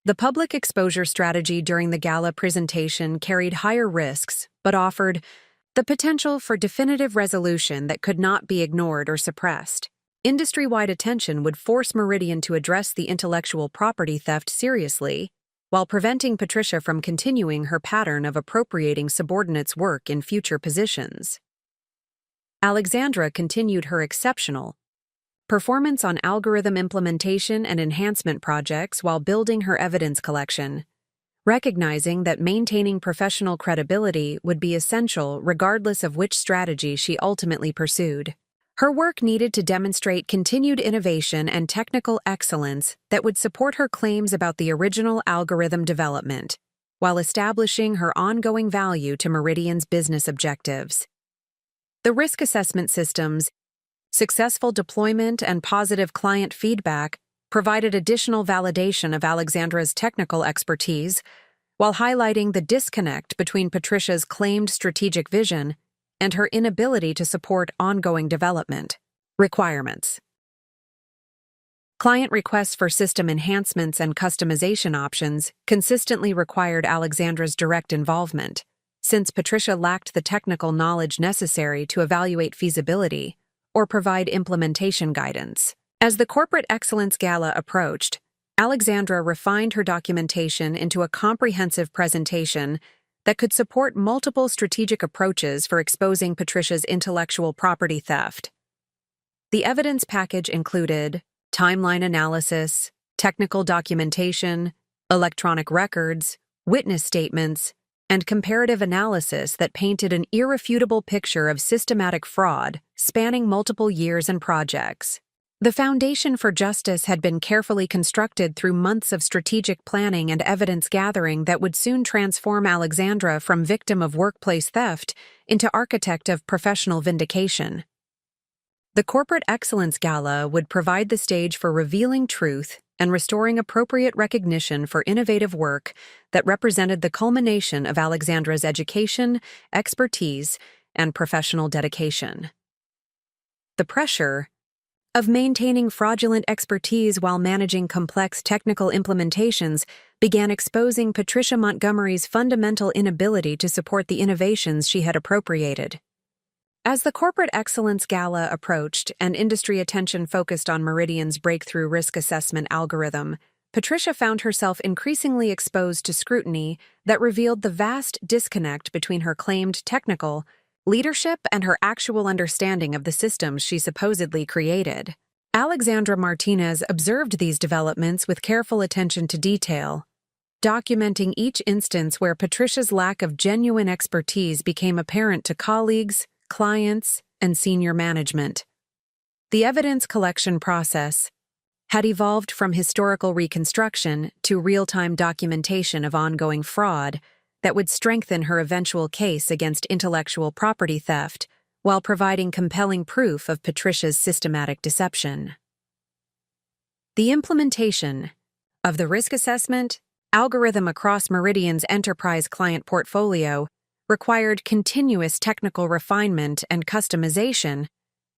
The public exposure strategy during the Gala presentation carried higher risks, but offered the potential for definitive resolution that could not be ignored or suppressed. Industry-wide attention would force Meridian to address the intellectual property theft seriously, while preventing Patricia from continuing her pattern of appropriating subordinates' work in future positions. Alexandra continued her exceptional performance on algorithm implementation and enhancement projects while building her evidence collection, recognizing that maintaining professional credibility would be essential regardless of which strategy she ultimately pursued. Her work needed to demonstrate continued innovation and technical excellence that would support her claims about the original algorithm development, while establishing her ongoing value to Meridian's business objectives. The risk assessment system's successful deployment and positive client feedback provided additional validation of Alexandra's technical expertise, while highlighting the disconnect between Patricia's claimed strategic vision and her inability to support ongoing development. Requirements. Client requests for system enhancements and customization options consistently required Alexandra's direct involvement, since Patricia lacked the technical knowledge necessary to evaluate feasibility or provide implementation guidance. As the Corporate Excellence Gala approached, Alexandra refined her documentation into a comprehensive presentation that could support multiple strategic approaches for exposing Patricia's intellectual property theft. The evidence package included timeline analysis, technical documentation, electronic records, witness statements, and comparative analysis that painted an irrefutable picture of systematic fraud spanning multiple years and projects. The foundation for justice had been carefully constructed through months of strategic planning and evidence gathering that would soon transform Alexandra from victim of workplace theft into architect of professional vindication. The Corporate Excellence Gala would provide the stage for revealing truth and restoring appropriate recognition for innovative work that represented the culmination of Alexandra's education, expertise, and professional dedication. The pressure of maintaining fraudulent expertise while managing complex technical implementations began exposing Patricia Montgomery's fundamental inability to support the innovations she had appropriated. As the Corporate Excellence Gala approached and industry attention focused on Meridian's breakthrough risk assessment algorithm, Patricia found herself increasingly exposed to scrutiny that revealed the vast disconnect between her claimed technical leadership and her actual understanding of the systems she supposedly created. Alexandra Martinez observed these developments with careful attention to detail, documenting each instance where Patricia's lack of genuine expertise became apparent to colleagues, clients, and senior management. The evidence collection process had evolved from historical reconstruction to real-time documentation of ongoing fraud that would strengthen her eventual case against intellectual property theft while providing compelling proof of Patricia's systematic deception. The implementation of the risk assessment algorithm across Meridian's enterprise client portfolio required continuous technical refinement and customization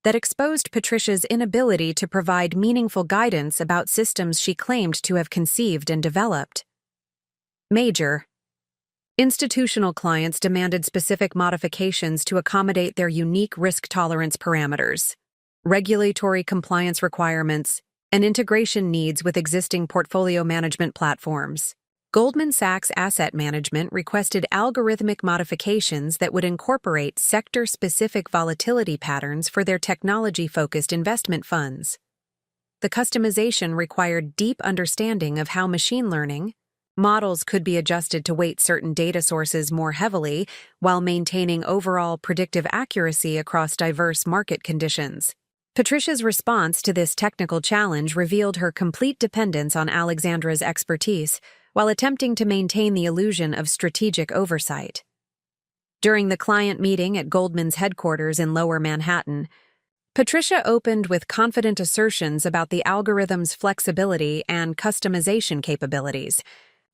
that exposed Patricia's inability to provide meaningful guidance about systems she claimed to have conceived and developed. Major institutional clients demanded specific modifications to accommodate their unique risk tolerance parameters, regulatory compliance requirements, and integration needs with existing portfolio management platforms. Goldman Sachs Asset Management requested algorithmic modifications that would incorporate sector-specific volatility patterns for their technology-focused investment funds. The customization required deep understanding of how machine learning models could be adjusted to weight certain data sources more heavily while maintaining overall predictive accuracy across diverse market conditions. Patricia's response to this technical challenge revealed her complete dependence on Alexandra's expertise while attempting to maintain the illusion of strategic oversight. During the client meeting at Goldman's headquarters in Lower Manhattan, Patricia opened with confident assertions about the algorithm's flexibility and customization capabilities,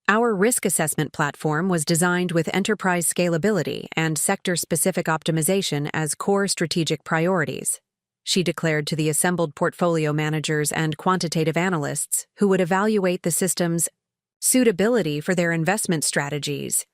Our risk assessment platform was designed with enterprise scalability and sector-specific optimization as core strategic priorities, she declared to the assembled portfolio managers and quantitative analysts who would evaluate the system's suitability for their investment strategies.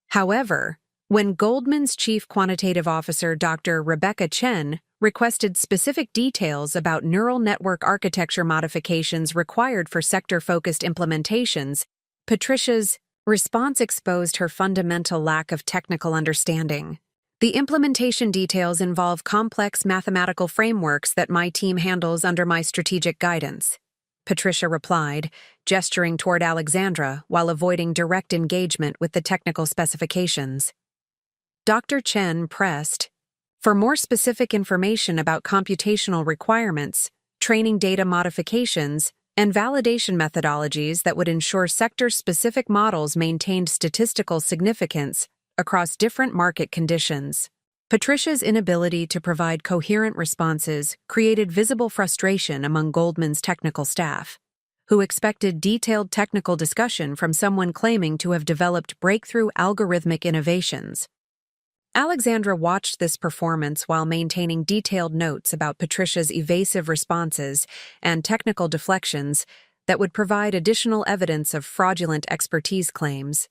However, when Goldman's chief quantitative officer, Dr. Rebecca Chen, requested specific details about neural network architecture modifications required for sector-focused implementations, Patricia's response exposed her fundamental lack of technical understanding. The implementation details involve complex mathematical frameworks that my team handles under my strategic guidance, Patricia replied, gesturing toward Alexandra while avoiding direct engagement with the technical specifications. Dr. Chen pressed for more specific information about computational requirements, training data modifications, and validation methodologies that would ensure sector-specific models maintained statistical significance across different market conditions. Patricia's inability to provide coherent responses created visible frustration among Goldman's technical staff, who expected detailed technical discussion from someone claiming to have developed breakthrough algorithmic innovations. Alexandra watched this performance while maintaining detailed notes about Patricia's evasive responses and technical deflections that would provide additional evidence of fraudulent expertise claims.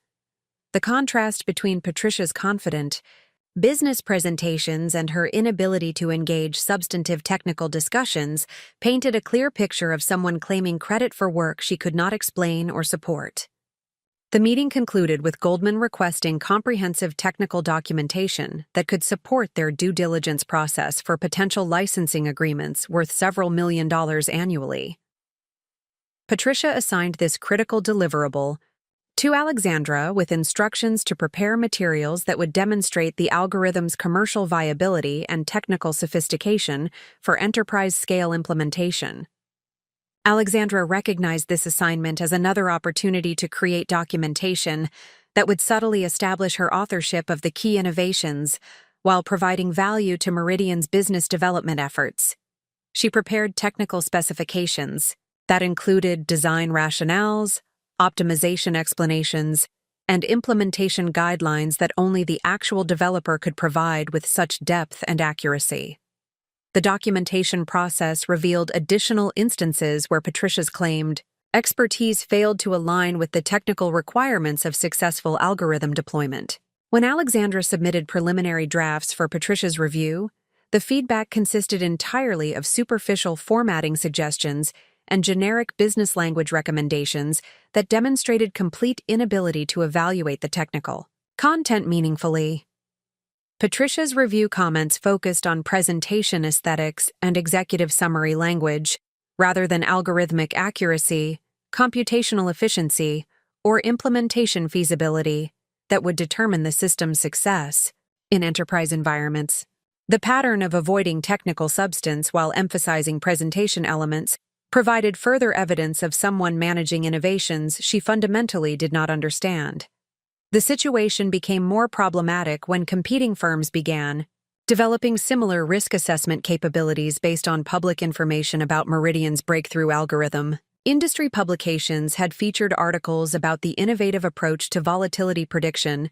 The contrast between Patricia's confident business presentations and her inability to engage substantive technical discussions painted a clear picture of someone claiming credit for work she could not explain or support. The meeting concluded with Goldman requesting comprehensive technical documentation that could support their due diligence process for potential licensing agreements worth several $1 million annually. Patricia assigned this critical deliverable to Alexandra with instructions to prepare materials that would demonstrate the algorithm's commercial viability and technical sophistication for enterprise-scale implementation. Alexandra recognized this assignment as another opportunity to create documentation that would subtly establish her authorship of the key innovations while providing value to Meridian's business development efforts. She prepared technical specifications that included design rationales, optimization explanations, and implementation guidelines that only the actual developer could provide with such depth and accuracy. The documentation process revealed additional instances where Patricia's claimed expertise failed to align with the technical requirements of successful algorithm deployment. When Alexandra submitted preliminary drafts for Patricia's review, the feedback consisted entirely of superficial formatting suggestions and generic business language recommendations that demonstrated complete inability to evaluate the technical content meaningfully. Patricia's review comments focused on presentation aesthetics and executive summary language, rather than algorithmic accuracy, computational efficiency, or implementation feasibility that would determine the system's success in enterprise environments. The pattern of avoiding technical substance while emphasizing presentation elements provided further evidence of someone managing innovations she fundamentally did not understand. The situation became more problematic when competing firms began developing similar risk assessment capabilities based on public information about Meridian's breakthrough algorithm. Industry publications had featured articles about the innovative approach to volatility prediction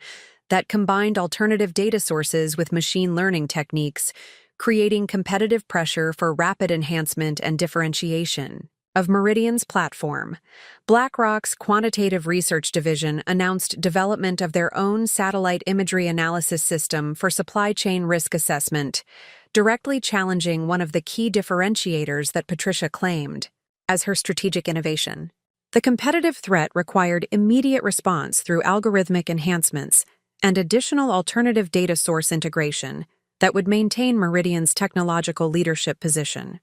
that combined alternative data sources with machine learning techniques, creating competitive pressure for rapid enhancement and differentiation of Meridian's platform. BlackRock's quantitative research division announced development of their own satellite imagery analysis system for supply chain risk assessment, directly challenging one of the key differentiators that Patricia claimed as her strategic innovation. The competitive threat required immediate response through algorithmic enhancements and additional alternative data source integration that would maintain Meridian's technological leadership position.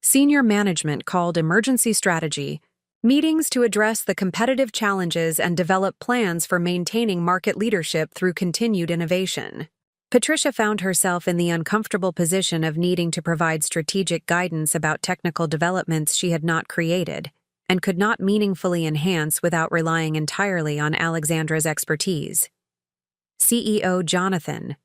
Senior management called emergency strategy meetings to address the competitive challenges and develop plans for maintaining market leadership through continued innovation. Patricia found herself in the uncomfortable position of needing to provide strategic guidance about technical developments she had not created and could not meaningfully enhance without relying entirely on Alexandra's expertise. CEO Jonathan.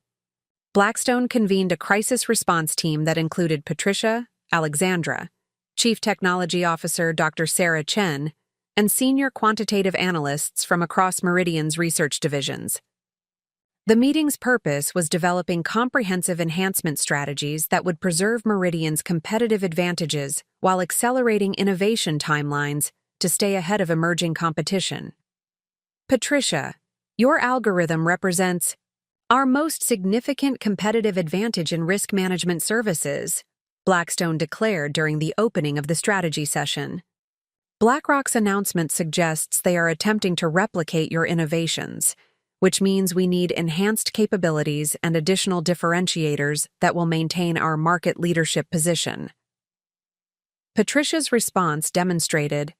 Blackstone convened a crisis response team that included Patricia, Alexandra, Chief Technology Officer Dr. Sarah Chen, and senior quantitative analysts from across Meridian's research divisions. The meeting's purpose was developing comprehensive enhancement strategies that would preserve Meridian's competitive advantages while accelerating innovation timelines to stay ahead of emerging competition. Patricia, your algorithm represents our most significant competitive advantage in risk management services, Blackstone declared during the opening of the strategy session. BlackRock's announcement suggests they are attempting to replicate your innovations, which means we need enhanced capabilities and additional differentiators that will maintain our market leadership position. Patricia's response demonstrated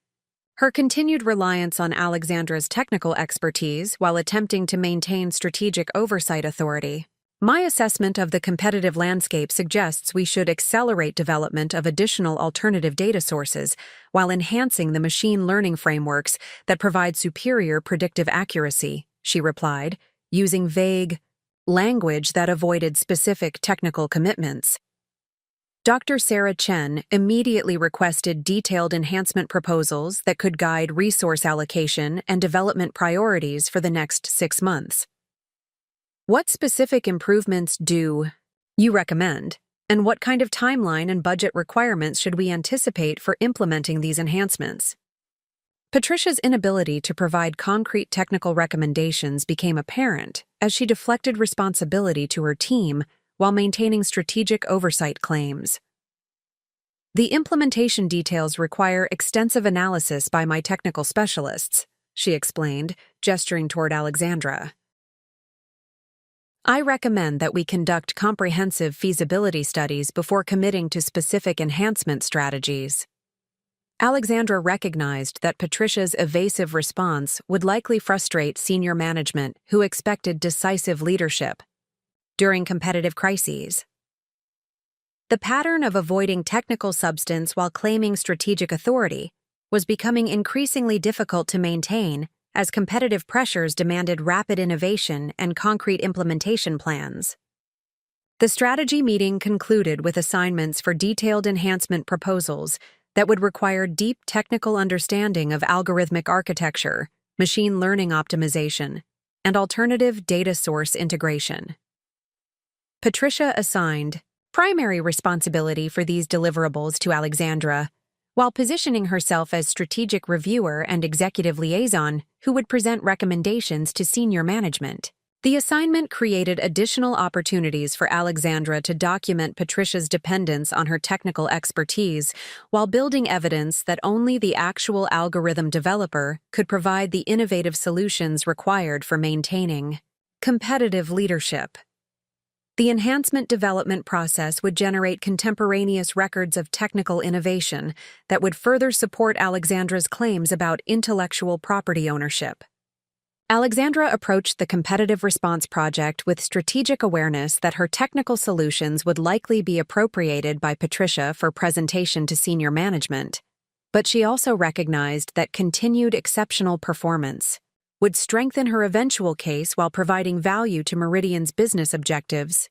her continued reliance on Alexandra's technical expertise while attempting to maintain strategic oversight authority. My assessment of the competitive landscape suggests we should accelerate development of additional alternative data sources while enhancing the machine learning frameworks that provide superior predictive accuracy, she replied, using vague language that avoided specific technical commitments. Dr. Sarah Chen immediately requested detailed enhancement proposals that could guide resource allocation and development priorities for the next 6 months. What specific improvements do you recommend, and what kind of timeline and budget requirements should we anticipate for implementing these enhancements? Patricia's inability to provide concrete technical recommendations became apparent as she deflected responsibility to her team while maintaining strategic oversight claims. The implementation details require extensive analysis by my technical specialists, she explained, gesturing toward Alexandra. I recommend that we conduct comprehensive feasibility studies before committing to specific enhancement strategies. Alexandra recognized that Patricia's evasive response would likely frustrate senior management who expected decisive leadership during competitive crises. The pattern of avoiding technical substance while claiming strategic authority was becoming increasingly difficult to maintain as competitive pressures demanded rapid innovation and concrete implementation plans. The strategy meeting concluded with assignments for detailed enhancement proposals that would require deep technical understanding of algorithmic architecture, machine learning optimization, and alternative data source integration. Patricia assigned primary responsibility for these deliverables to Alexandra, while positioning herself as strategic reviewer and executive liaison who would present recommendations to senior management. The assignment created additional opportunities for Alexandra to document Patricia's dependence on her technical expertise while building evidence that only the actual algorithm developer could provide the innovative solutions required for maintaining competitive leadership. The enhancement development process would generate contemporaneous records of technical innovation that would further support Alexandra's claims about intellectual property ownership. Alexandra approached the competitive response project with strategic awareness that her technical solutions would likely be appropriated by Patricia for presentation to senior management, but she also recognized that continued exceptional performance would strengthen her eventual case while providing value to Meridian's business objectives.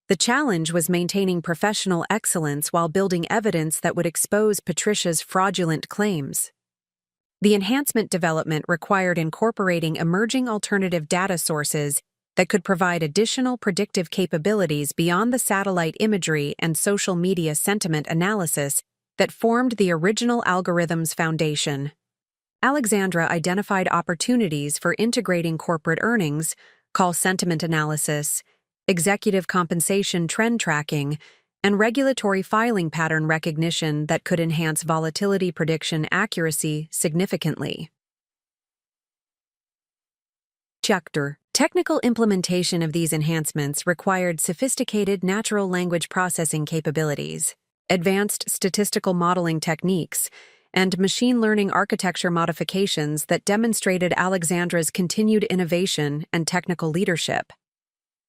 The challenge was maintaining professional excellence while building evidence that would expose Patricia's fraudulent claims. The enhancement development required incorporating emerging alternative data sources that could provide additional predictive capabilities beyond the satellite imagery and social media sentiment analysis that formed the original algorithm's foundation. Alexandra identified opportunities for integrating corporate earnings, call sentiment analysis, executive compensation trend tracking, and regulatory filing pattern recognition that could enhance volatility prediction accuracy significantly. Chapter: Technical implementation of these enhancements required sophisticated natural language processing capabilities, advanced statistical modeling techniques, and machine learning architecture modifications that demonstrated Alexandra's continued innovation and technical leadership.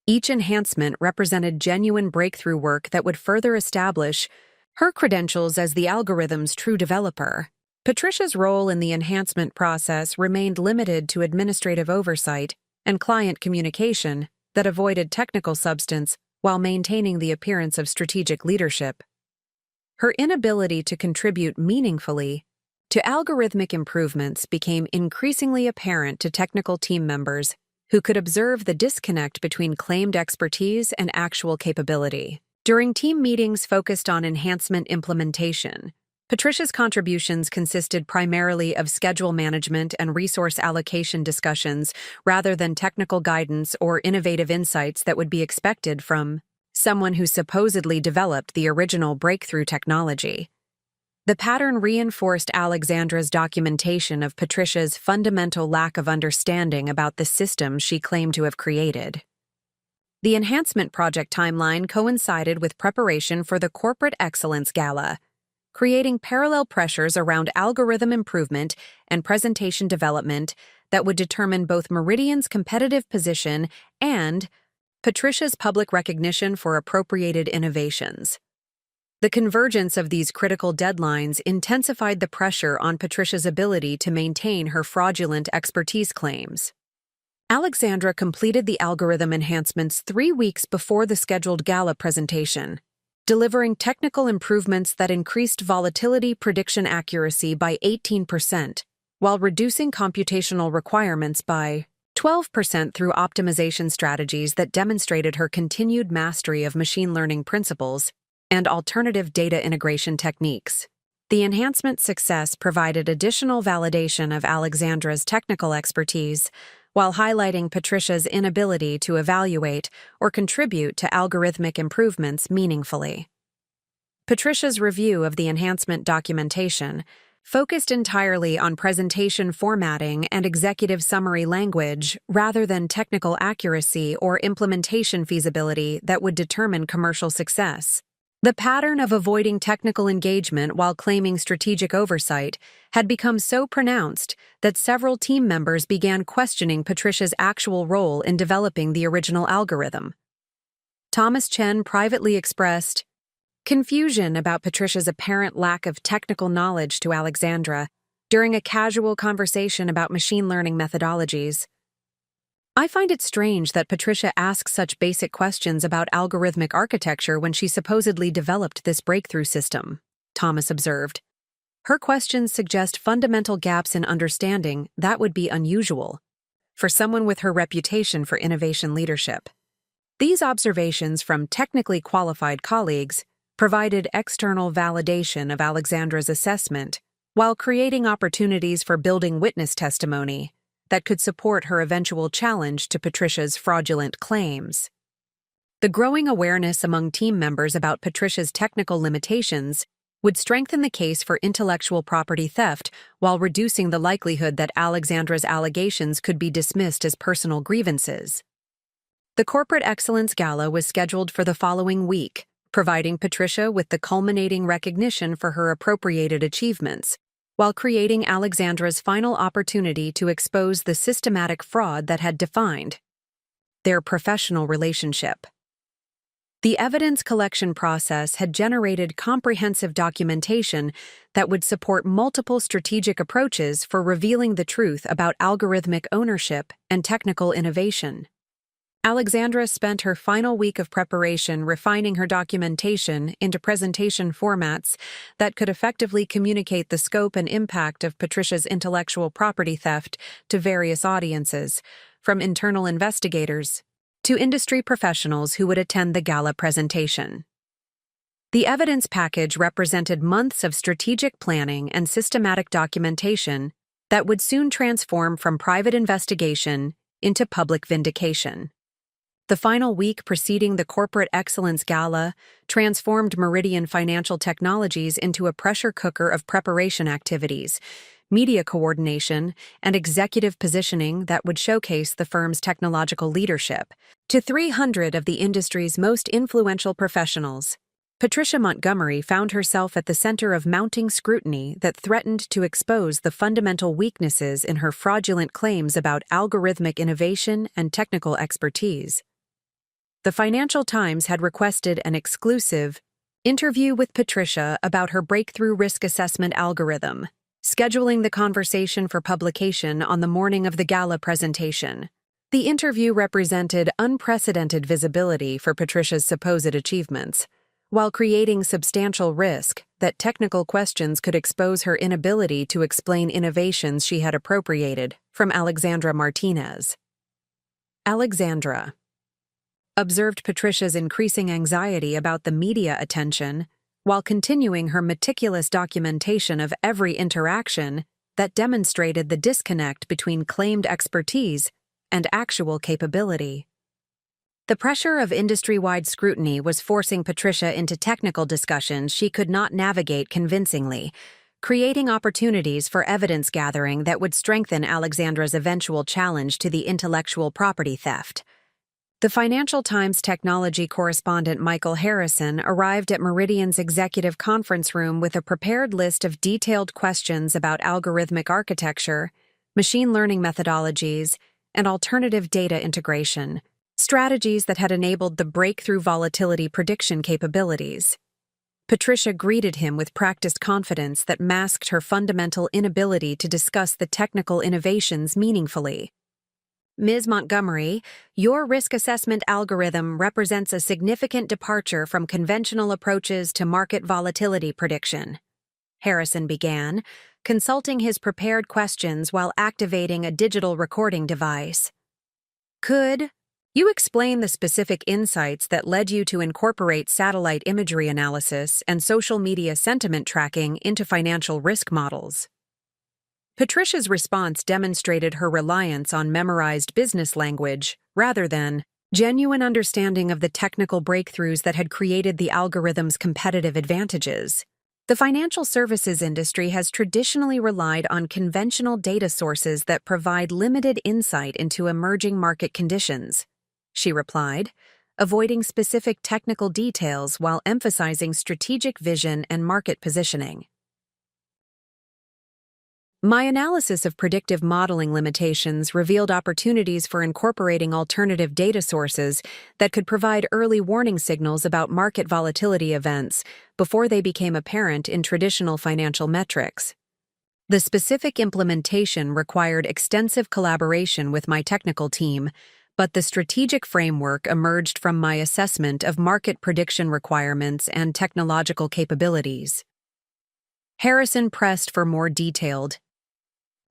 Each enhancement represented genuine breakthrough work that would further establish her credentials as the algorithm's true developer. Patricia's role in the enhancement process remained limited to administrative oversight and client communication that avoided technical substance while maintaining the appearance of strategic leadership. Her inability to contribute meaningfully to algorithmic improvements became increasingly apparent to technical team members who could observe the disconnect between claimed expertise and actual capability. During team meetings focused on enhancement implementation, Patricia's contributions consisted primarily of schedule management and resource allocation discussions rather than technical guidance or innovative insights that would be expected from someone who supposedly developed the original breakthrough technology. The pattern reinforced Alexandra's documentation of Patricia's fundamental lack of understanding about the system she claimed to have created. The enhancement project timeline coincided with preparation for the Corporate Excellence Gala, creating parallel pressures around algorithm improvement and presentation development that would determine both Meridian's competitive position and Patricia's public recognition for appropriated innovations. The convergence of these critical deadlines intensified the pressure on Patricia's ability to maintain her fraudulent expertise claims. Alexandra completed the algorithm enhancements 3 weeks before the scheduled gala presentation, delivering technical improvements that increased volatility prediction accuracy by 18%, while reducing computational requirements by 12% through optimization strategies that demonstrated her continued mastery of machine learning principles and alternative data integration techniques. The enhancement success provided additional validation of Alexandra's technical expertise, while highlighting Patricia's inability to evaluate or contribute to algorithmic improvements meaningfully. Patricia's review of the enhancement documentation focused entirely on presentation formatting and executive summary language rather than technical accuracy or implementation feasibility that would determine commercial success. The pattern of avoiding technical engagement while claiming strategic oversight had become so pronounced that several team members began questioning Patricia's actual role in developing the original algorithm. Thomas Chen privately expressed confusion about Patricia's apparent lack of technical knowledge to Alexandra during a casual conversation about machine learning methodologies. "I find it strange that Patricia asks such basic questions about algorithmic architecture when she supposedly developed this breakthrough system," Thomas observed. "Her questions suggest fundamental gaps in understanding that would be unusual for someone with her reputation for innovation leadership." These observations from technically qualified colleagues provided external validation of Alexandra's assessment, while creating opportunities for building witness testimony that could support her eventual challenge to Patricia's fraudulent claims. The growing awareness among team members about Patricia's technical limitations would strengthen the case for intellectual property theft while reducing the likelihood that Alexandra's allegations could be dismissed as personal grievances. The Corporate Excellence Gala was scheduled for the following week, providing Patricia with the culminating recognition for her appropriated achievements, while creating Alexandra's final opportunity to expose the systematic fraud that had defined their professional relationship. The evidence collection process had generated comprehensive documentation that would support multiple strategic approaches for revealing the truth about algorithmic ownership and technical innovation. Alexandra spent her final week of preparation refining her documentation into presentation formats that could effectively communicate the scope and impact of Patricia's intellectual property theft to various audiences, from internal investigators to industry professionals who would attend the gala presentation. The evidence package represented months of strategic planning and systematic documentation that would soon transform from private investigation into public vindication. The final week preceding the Corporate Excellence Gala transformed Meridian Financial Technologies into a pressure cooker of preparation activities, media coordination, and executive positioning that would showcase the firm's technological leadership to 300 of the industry's most influential professionals. Patricia Montgomery found herself at the center of mounting scrutiny that threatened to expose the fundamental weaknesses in her fraudulent claims about algorithmic innovation and technical expertise. The Financial Times had requested an exclusive interview with Patricia about her breakthrough risk assessment algorithm, scheduling the conversation for publication on the morning of the gala presentation. The interview represented unprecedented visibility for Patricia's supposed achievements, while creating substantial risk that technical questions could expose her inability to explain innovations she had appropriated from Alexandra Martinez. Alexandra observed Patricia's increasing anxiety about the media attention while continuing her meticulous documentation of every interaction that demonstrated the disconnect between claimed expertise and actual capability. The pressure of industry-wide scrutiny was forcing Patricia into technical discussions she could not navigate convincingly, creating opportunities for evidence gathering that would strengthen Alexandra's eventual challenge to the intellectual property theft. The Financial Times technology correspondent Michael Harrison arrived at Meridian's executive conference room with a prepared list of detailed questions about algorithmic architecture, machine learning methodologies, and alternative data integration, strategies that had enabled the breakthrough volatility prediction capabilities. Patricia greeted him with practiced confidence that masked her fundamental inability to discuss the technical innovations meaningfully. Ms. Montgomery, your risk assessment algorithm represents a significant departure from conventional approaches to market volatility prediction. Harrison began, consulting his prepared questions while activating a digital recording device. Could you explain the specific insights that led you to incorporate satellite imagery analysis and social media sentiment tracking into financial risk models? Patricia's response demonstrated her reliance on memorized business language rather than genuine understanding of the technical breakthroughs that had created the algorithm's competitive advantages. The financial services industry has traditionally relied on conventional data sources that provide limited insight into emerging market conditions, she replied, avoiding specific technical details while emphasizing strategic vision and market positioning. My analysis of predictive modeling limitations revealed opportunities for incorporating alternative data sources that could provide early warning signals about market volatility events before they became apparent in traditional financial metrics. The specific implementation required extensive collaboration with my technical team, but the strategic framework emerged from my assessment of market prediction requirements and technological capabilities. Harrison pressed for more detailed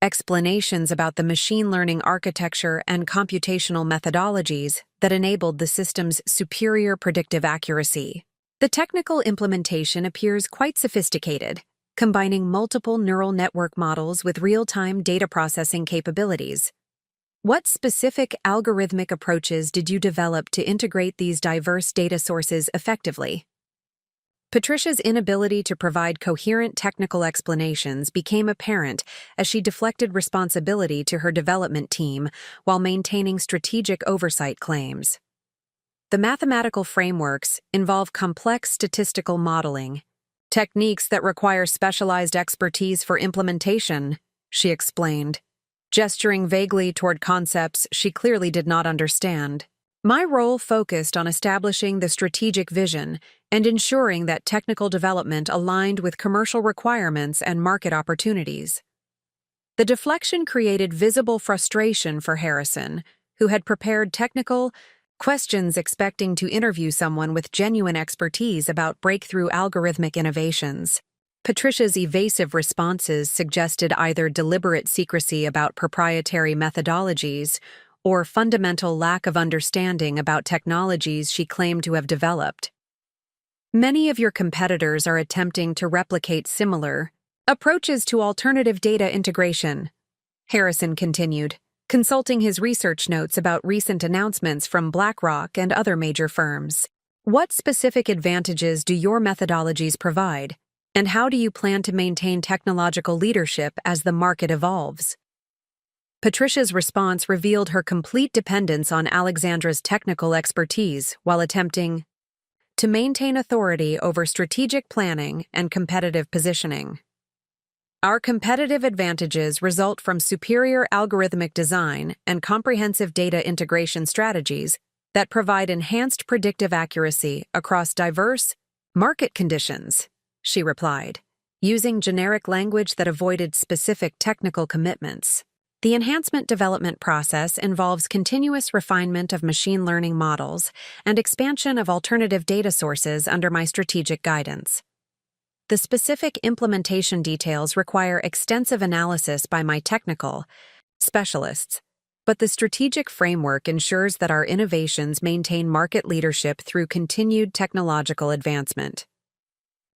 explanations about the machine learning architecture and computational methodologies that enabled the system's superior predictive accuracy. The technical implementation appears quite sophisticated, combining multiple neural network models with real-time data processing capabilities. What specific algorithmic approaches did you develop to integrate these diverse data sources effectively? Patricia's inability to provide coherent technical explanations became apparent as she deflected responsibility to her development team while maintaining strategic oversight claims. The mathematical frameworks involve complex statistical modeling, techniques that require specialized expertise for implementation, she explained, gesturing vaguely toward concepts she clearly did not understand. My role focused on establishing the strategic vision and ensuring that technical development aligned with commercial requirements and market opportunities. The deflection created visible frustration for Harrison, who had prepared technical questions expecting to interview someone with genuine expertise about breakthrough algorithmic innovations. Patricia's evasive responses suggested either deliberate secrecy about proprietary methodologies or fundamental lack of understanding about technologies she claimed to have developed. Many of your competitors are attempting to replicate similar approaches to alternative data integration, Harrison continued, consulting his research notes about recent announcements from BlackRock and other major firms. What specific advantages do your methodologies provide, and how do you plan to maintain technological leadership as the market evolves? Patricia's response revealed her complete dependence on Alexandra's technical expertise while attempting to maintain authority over strategic planning and competitive positioning. Our competitive advantages result from superior algorithmic design and comprehensive data integration strategies that provide enhanced predictive accuracy across diverse market conditions, she replied, using generic language that avoided specific technical commitments. The enhancement development process involves continuous refinement of machine learning models and expansion of alternative data sources under my strategic guidance. The specific implementation details require extensive analysis by my technical specialists, but the strategic framework ensures that our innovations maintain market leadership through continued technological advancement.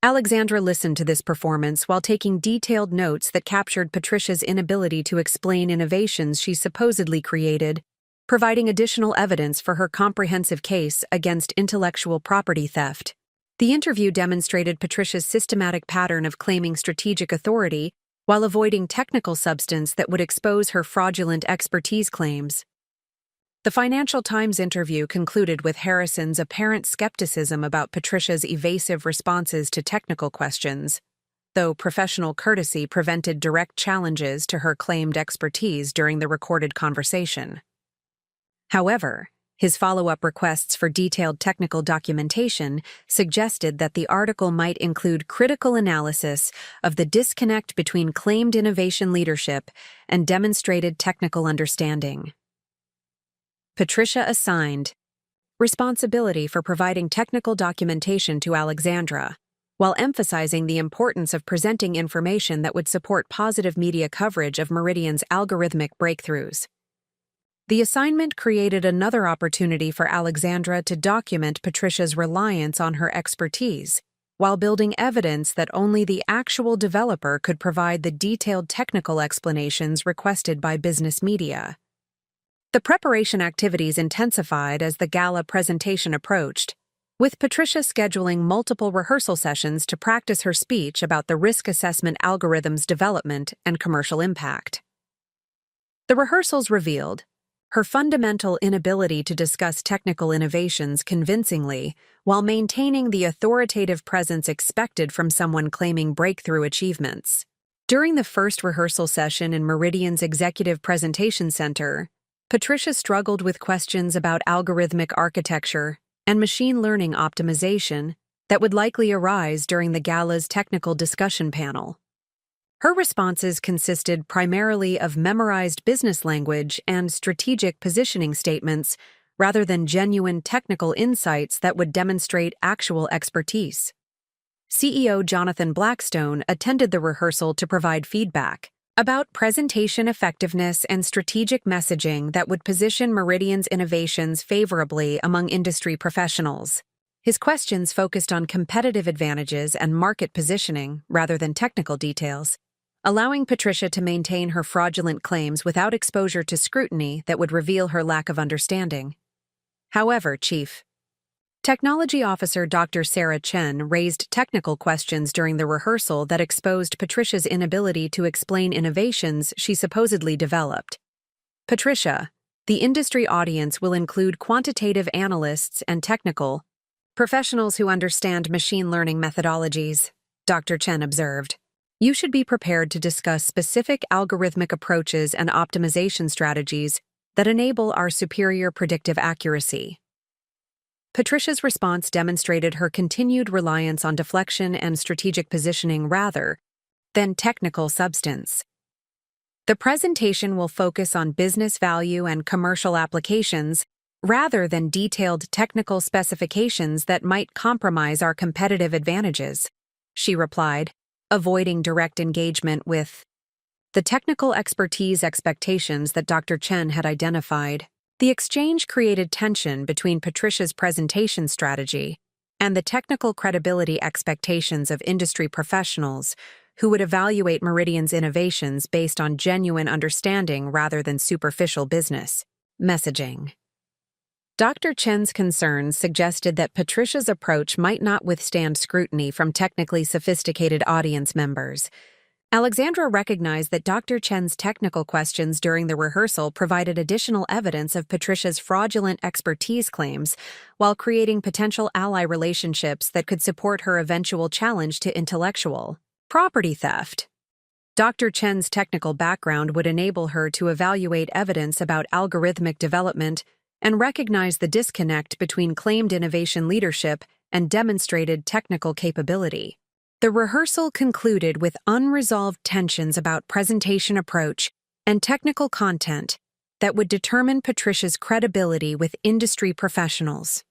Alexandra listened to this performance while taking detailed notes that captured Patricia's inability to explain innovations she supposedly created, providing additional evidence for her comprehensive case against intellectual property theft. The interview demonstrated Patricia's systematic pattern of claiming strategic authority while avoiding technical substance that would expose her fraudulent expertise claims. The Financial Times interview concluded with Harrison's apparent skepticism about Patricia's evasive responses to technical questions, though professional courtesy prevented direct challenges to her claimed expertise during the recorded conversation. However, his follow-up requests for detailed technical documentation suggested that the article might include critical analysis of the disconnect between claimed innovation leadership and demonstrated technical understanding. Patricia assigned responsibility for providing technical documentation to Alexandra, while emphasizing the importance of presenting information that would support positive media coverage of Meridian's algorithmic breakthroughs. The assignment created another opportunity for Alexandra to document Patricia's reliance on her expertise, while building evidence that only the actual developer could provide the detailed technical explanations requested by business media. The preparation activities intensified as the Gala presentation approached, with Patricia scheduling multiple rehearsal sessions to practice her speech about the risk assessment algorithm's development and commercial impact. The rehearsals revealed her fundamental inability to discuss technical innovations convincingly while maintaining the authoritative presence expected from someone claiming breakthrough achievements. During the first rehearsal session in Meridian's Executive Presentation Center, Patricia struggled with questions about algorithmic architecture and machine learning optimization that would likely arise during the Gala's technical discussion panel. Her responses consisted primarily of memorized business language and strategic positioning statements rather than genuine technical insights that would demonstrate actual expertise. CEO Jonathan Blackstone attended the rehearsal to provide feedback about presentation effectiveness and strategic messaging that would position Meridian's innovations favorably among industry professionals. His questions focused on competitive advantages and market positioning rather than technical details, allowing Patricia to maintain her fraudulent claims without exposure to scrutiny that would reveal her lack of understanding. However, Chief Technology Officer Dr. Sarah Chen raised technical questions during the rehearsal that exposed Patricia's inability to explain innovations she supposedly developed. Patricia, the industry audience will include quantitative analysts and technical professionals who understand machine learning methodologies, Dr. Chen observed. You should be prepared to discuss specific algorithmic approaches and optimization strategies that enable our superior predictive accuracy. Patricia's response demonstrated her continued reliance on deflection and strategic positioning rather than technical substance. The presentation will focus on business value and commercial applications rather than detailed technical specifications that might compromise our competitive advantages, she replied, avoiding direct engagement with the technical expertise expectations that Dr. Chen had identified. The exchange created tension between Patricia's presentation strategy and the technical credibility expectations of industry professionals who would evaluate Meridian's innovations based on genuine understanding rather than superficial business messaging. Dr. Chen's concerns suggested that Patricia's approach might not withstand scrutiny from technically sophisticated audience members. Alexandra recognized that Dr. Chen's technical questions during the rehearsal provided additional evidence of Patricia's fraudulent expertise claims, while creating potential ally relationships that could support her eventual challenge to intellectual property theft. Dr. Chen's technical background would enable her to evaluate evidence about algorithmic development and recognize the disconnect between claimed innovation leadership and demonstrated technical capability. The rehearsal concluded with unresolved tensions about presentation approach and technical content that would determine Patricia's credibility with industry professionals.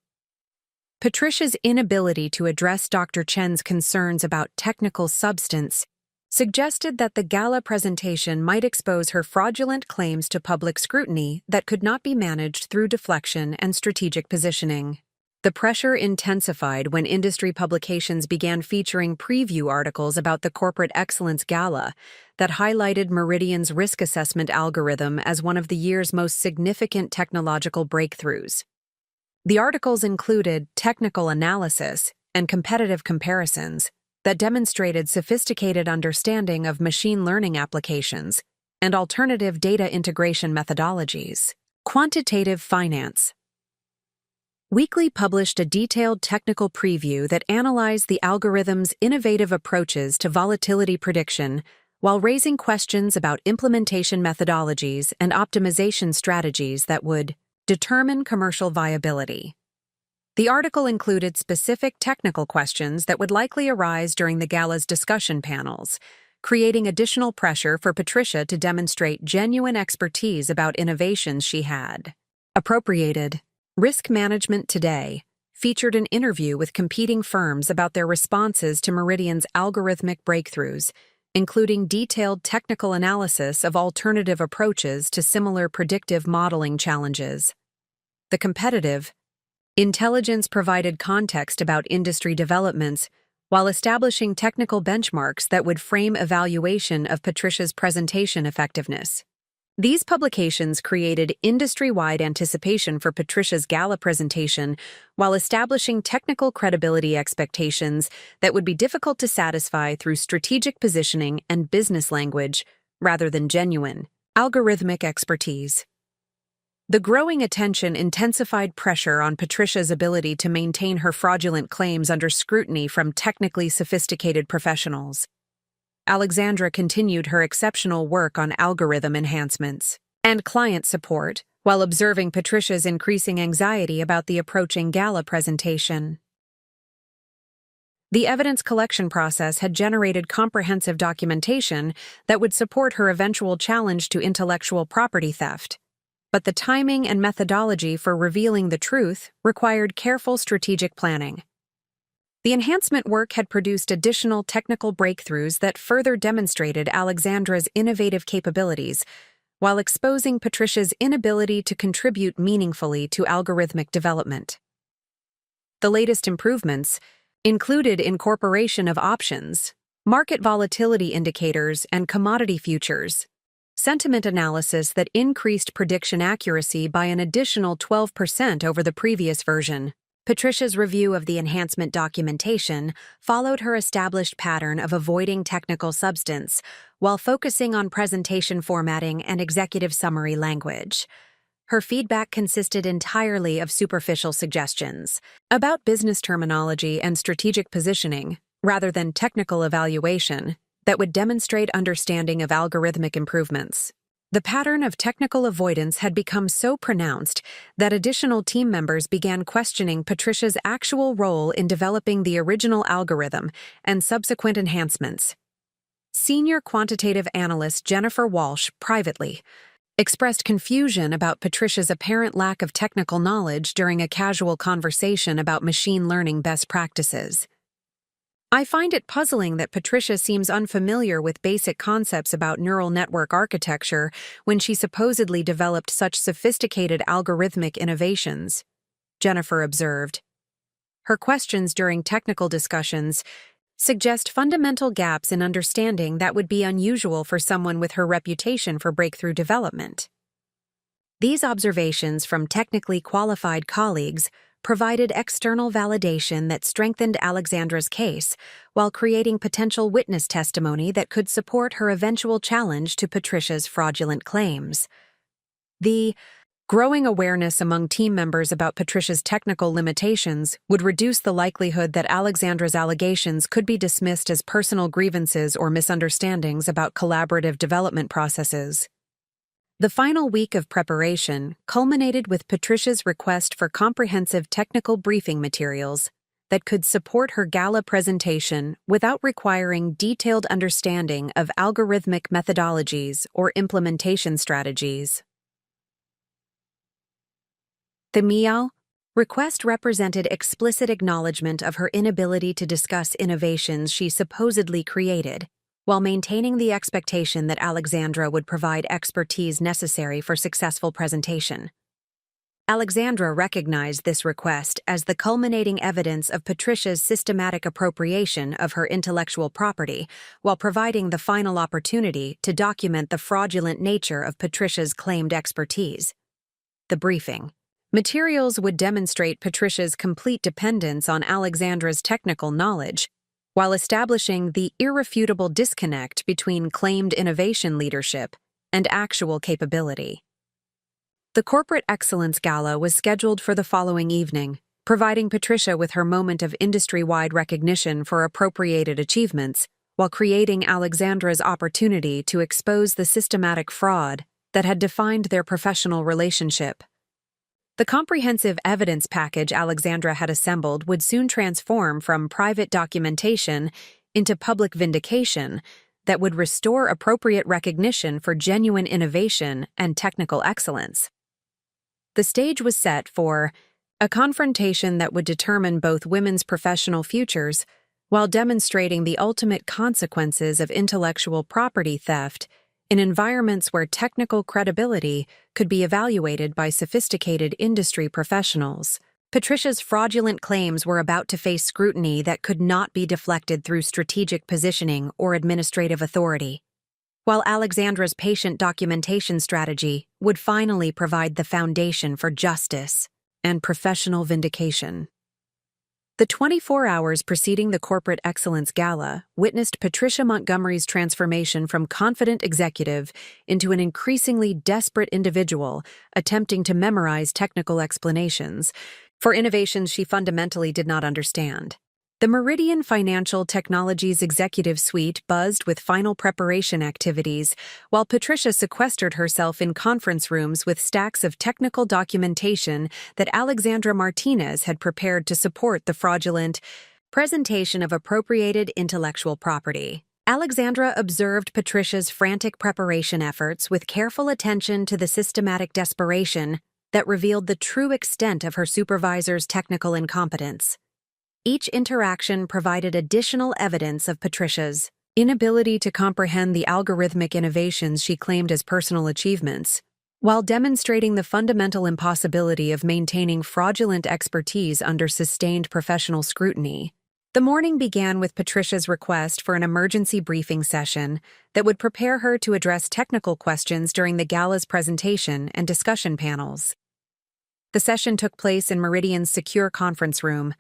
Patricia's inability to address Dr. Chen's concerns about technical substance suggested that the Gala presentation might expose her fraudulent claims to public scrutiny that could not be managed through deflection and strategic positioning. The pressure intensified when industry publications began featuring preview articles about the Corporate Excellence Gala that highlighted Meridian's risk assessment algorithm as one of the year's most significant technological breakthroughs. The articles included technical analysis and competitive comparisons that demonstrated sophisticated understanding of machine learning applications and alternative data integration methodologies. Quantitative finance. Weekly published a detailed technical preview that analyzed the algorithm's innovative approaches to volatility prediction while raising questions about implementation methodologies and optimization strategies that would determine commercial viability. The article included specific technical questions that would likely arise during the Gala's discussion panels, creating additional pressure for Patricia to demonstrate genuine expertise about innovations she had. Appropriated. Risk Management Today featured an interview with competing firms about their responses to Meridian's algorithmic breakthroughs, including detailed technical analysis of alternative approaches to similar predictive modeling challenges. The Competitive. Intelligence provided context about industry developments while establishing technical benchmarks that would frame evaluation of Patricia's presentation effectiveness. These publications created industry-wide anticipation for Patricia's Gala presentation while establishing technical credibility expectations that would be difficult to satisfy through strategic positioning and business language rather than genuine algorithmic expertise. The growing attention intensified pressure on Patricia's ability to maintain her fraudulent claims under scrutiny from technically sophisticated professionals. Alexandra continued her exceptional work on algorithm enhancements and client support while observing Patricia's increasing anxiety about the approaching Gala presentation. The evidence collection process had generated comprehensive documentation that would support her eventual challenge to intellectual property theft, but the timing and methodology for revealing the truth required careful strategic planning. The enhancement work had produced additional technical breakthroughs that further demonstrated Alexandra's innovative capabilities, while exposing Patricia's inability to contribute meaningfully to algorithmic development. The latest improvements included incorporation of options, market volatility indicators, and commodity futures, sentiment analysis that increased prediction accuracy by an additional 12% over the previous version. Patricia's review of the enhancement documentation followed her established pattern of avoiding technical substance while focusing on presentation formatting and executive summary language. Her feedback consisted entirely of superficial suggestions about business terminology and strategic positioning, rather than technical evaluation, that would demonstrate understanding of algorithmic improvements. The pattern of technical avoidance had become so pronounced that additional team members began questioning Patricia's actual role in developing the original algorithm and subsequent enhancements. Senior quantitative analyst Jennifer Walsh privately expressed confusion about Patricia's apparent lack of technical knowledge during a casual conversation about machine learning best practices. I find it puzzling that Patricia seems unfamiliar with basic concepts about neural network architecture when she supposedly developed such sophisticated algorithmic innovations, Jennifer observed. Her questions during technical discussions suggest fundamental gaps in understanding that would be unusual for someone with her reputation for breakthrough development. These observations from technically qualified colleagues provided external validation that strengthened Alexandra's case while creating potential witness testimony that could support her eventual challenge to Patricia's fraudulent claims. The growing awareness among team members about Patricia's technical limitations would reduce the likelihood that Alexandra's allegations could be dismissed as personal grievances or misunderstandings about collaborative development processes. The final week of preparation culminated with Patricia's request for comprehensive technical briefing materials that could support her gala presentation without requiring detailed understanding of algorithmic methodologies or implementation strategies. The meow request represented explicit acknowledgement of her inability to discuss innovations she supposedly created, while maintaining the expectation that Alexandra would provide expertise necessary for successful presentation. Alexandra recognized this request as the culminating evidence of Patricia's systematic appropriation of her intellectual property, while providing the final opportunity to document the fraudulent nature of Patricia's claimed expertise. The briefing. Materials would demonstrate Patricia's complete dependence on Alexandra's technical knowledge, while establishing the irrefutable disconnect between claimed innovation leadership and actual capability. The Corporate Excellence Gala was scheduled for the following evening, providing Patricia with her moment of industry-wide recognition for appropriated achievements, while creating Alexandra's opportunity to expose the systematic fraud that had defined their professional relationship. The comprehensive evidence package Alexandra had assembled would soon transform from private documentation into public vindication that would restore appropriate recognition for genuine innovation and technical excellence. The stage was set for a confrontation that would determine both women's professional futures while demonstrating the ultimate consequences of intellectual property theft in environments where technical credibility could be evaluated by sophisticated industry professionals. Patricia's fraudulent claims were about to face scrutiny that could not be deflected through strategic positioning or administrative authority, while Alexandra's patient documentation strategy would finally provide the foundation for justice and professional vindication. The 24 hours preceding the Corporate Excellence Gala witnessed Patricia Montgomery's transformation from confident executive into an increasingly desperate individual attempting to memorize technical explanations for innovations she fundamentally did not understand. The Meridian Financial Technologies Executive Suite buzzed with final preparation activities, while Patricia sequestered herself in conference rooms with stacks of technical documentation that Alexandra Martinez had prepared to support the fraudulent presentation of appropriated intellectual property. Alexandra observed Patricia's frantic preparation efforts with careful attention to the systematic desperation that revealed the true extent of her supervisor's technical incompetence. Each interaction provided additional evidence of Patricia's inability to comprehend the algorithmic innovations she claimed as personal achievements, while demonstrating the fundamental impossibility of maintaining fraudulent expertise under sustained professional scrutiny. The morning began with Patricia's request for an emergency briefing session that would prepare her to address technical questions during the gala's presentation and discussion panels. The session took place in Meridian's secure conference room,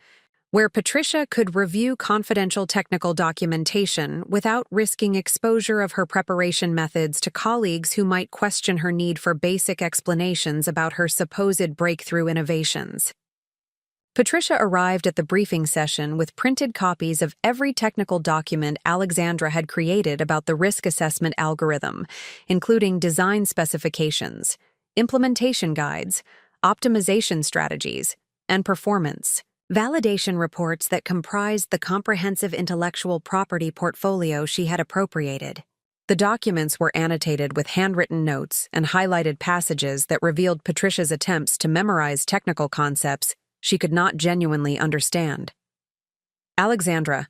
where Patricia could review confidential technical documentation without risking exposure of her preparation methods to colleagues who might question her need for basic explanations about her supposed breakthrough innovations. Patricia arrived at the briefing session with printed copies of every technical document Alexandra had created about the risk assessment algorithm, including design specifications, implementation guides, optimization strategies, and performance validation reports that comprised the comprehensive intellectual property portfolio she had appropriated. The documents were annotated with handwritten notes and highlighted passages that revealed Patricia's attempts to memorize technical concepts she could not genuinely understand. Alexandra,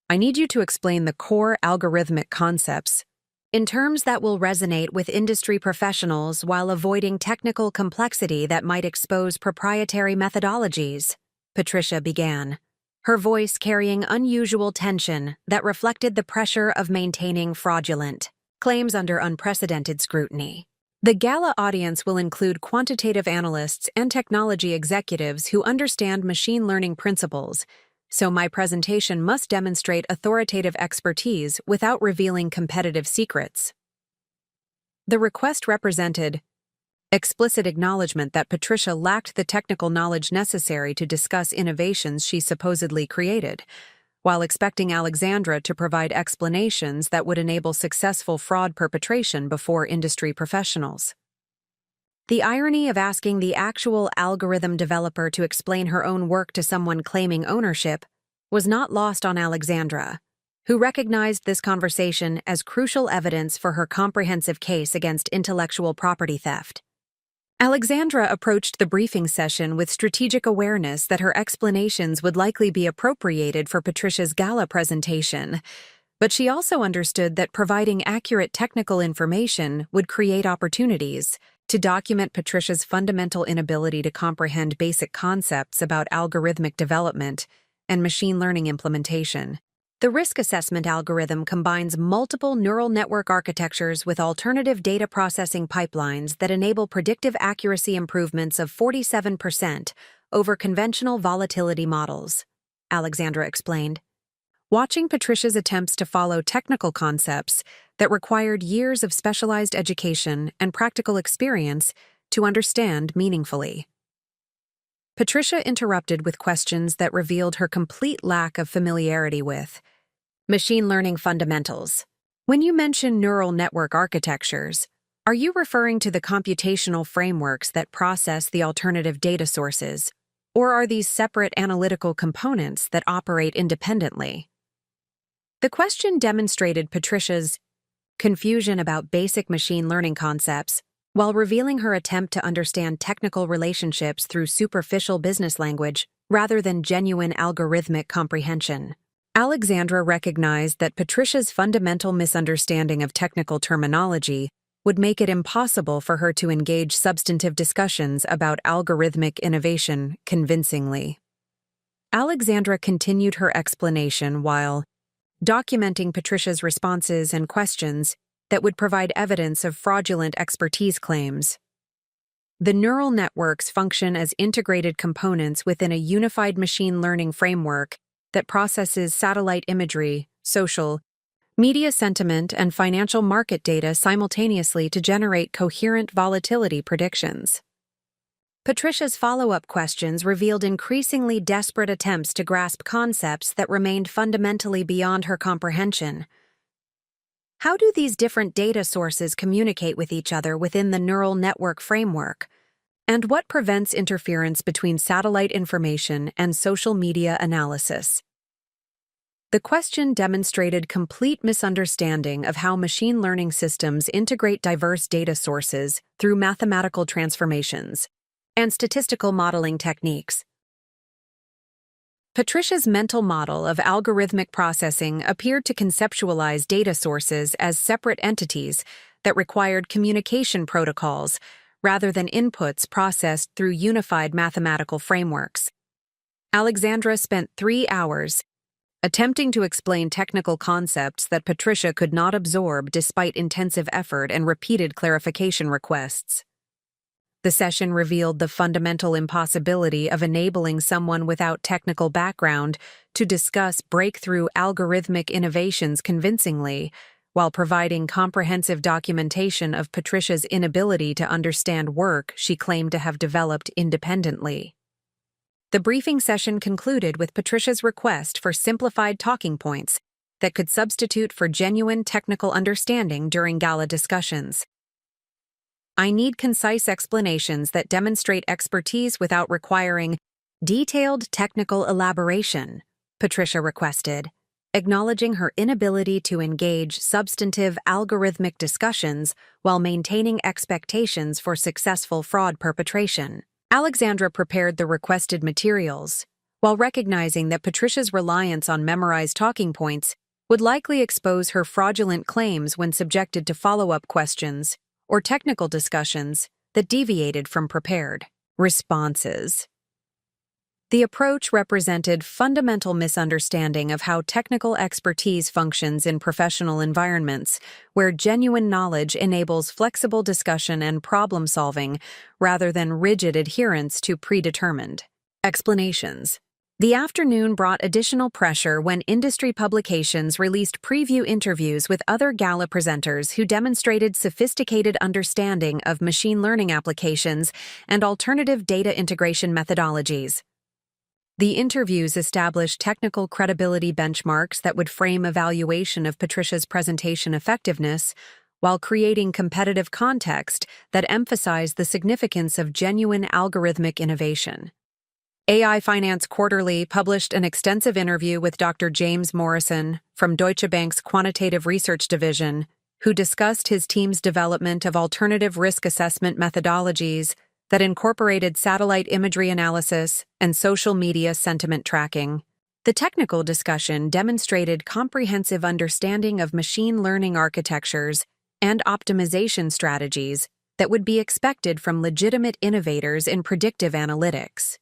I need you to explain the core algorithmic concepts in terms that will resonate with industry professionals while avoiding technical complexity that might expose proprietary methodologies, Patricia began, her voice carrying unusual tension that reflected the pressure of maintaining fraudulent claims under unprecedented scrutiny. The gala audience will include quantitative analysts and technology executives who understand machine learning principles, so my presentation must demonstrate authoritative expertise without revealing competitive secrets. The request represented explicit acknowledgement that Patricia lacked the technical knowledge necessary to discuss innovations she supposedly created, while expecting Alexandra to provide explanations that would enable successful fraud perpetration before industry professionals. The irony of asking the actual algorithm developer to explain her own work to someone claiming ownership was not lost on Alexandra, who recognized this conversation as crucial evidence for her comprehensive case against intellectual property theft. Alexandra approached the briefing session with strategic awareness that her explanations would likely be appropriated for Patricia's Gala presentation, but she also understood that providing accurate technical information would create opportunities to document Patricia's fundamental inability to comprehend basic concepts about algorithmic development and machine learning implementation. The risk assessment algorithm combines multiple neural network architectures with alternative data processing pipelines that enable predictive accuracy improvements of 47% over conventional volatility models, Alexandra explained. Watching Patricia's attempts to follow technical concepts that required years of specialized education and practical experience to understand meaningfully. Patricia interrupted with questions that revealed her complete lack of familiarity with machine learning fundamentals. When you mention neural network architectures, are you referring to the computational frameworks that process the alternative data sources, or are these separate analytical components that operate independently? The question demonstrated Patricia's confusion about basic machine learning concepts while revealing her attempt to understand technical relationships through superficial business language rather than genuine algorithmic comprehension. Alexandra recognized that Patricia's fundamental misunderstanding of technical terminology would make it impossible for her to engage substantive discussions about algorithmic innovation convincingly. Alexandra continued her explanation while documenting Patricia's responses and questions that would provide evidence of fraudulent expertise claims. The neural networks function as integrated components within a unified machine learning framework that processes satellite imagery, social, media sentiment, and financial market data simultaneously to generate coherent volatility predictions. Patricia's follow-up questions revealed increasingly desperate attempts to grasp concepts that remained fundamentally beyond her comprehension. How do these different data sources communicate with each other within the neural network framework? And what prevents interference between satellite information and social media analysis? The question demonstrated complete misunderstanding of how machine learning systems integrate diverse data sources through mathematical transformations and statistical modeling techniques. Patricia's mental model of algorithmic processing appeared to conceptualize data sources as separate entities that required communication protocols rather than inputs processed through unified mathematical frameworks. Alexandra spent 3 hours attempting to explain technical concepts that Patricia could not absorb despite intensive effort and repeated clarification requests. The session revealed the fundamental impossibility of enabling someone without technical background to discuss breakthrough algorithmic innovations convincingly, while providing comprehensive documentation of Patricia's inability to understand work she claimed to have developed independently. The briefing session concluded with Patricia's request for simplified talking points that could substitute for genuine technical understanding during Gala discussions. I need concise explanations that demonstrate expertise without requiring detailed technical elaboration, Patricia requested, acknowledging her inability to engage substantive algorithmic discussions while maintaining expectations for successful fraud perpetration. Alexandra prepared the requested materials, while recognizing that Patricia's reliance on memorized talking points would likely expose her fraudulent claims when subjected to follow-up questions or technical discussions that deviated from prepared responses. The approach represented fundamental misunderstanding of how technical expertise functions in professional environments, where genuine knowledge enables flexible discussion and problem-solving rather than rigid adherence to predetermined explanations. The afternoon brought additional pressure when industry publications released preview interviews with other Gala presenters who demonstrated sophisticated understanding of machine learning applications and alternative data integration methodologies. The interviews established technical credibility benchmarks that would frame evaluation of Patricia's presentation effectiveness, while creating competitive context that emphasized the significance of genuine algorithmic innovation. AI Finance Quarterly published an extensive interview with Dr. James Morrison from Deutsche Bank's Quantitative Research Division, who discussed his team's development of alternative risk assessment methodologies that incorporated satellite imagery analysis and social media sentiment tracking. The technical discussion demonstrated comprehensive understanding of machine learning architectures and optimization strategies that would be expected from legitimate innovators in predictive analytics.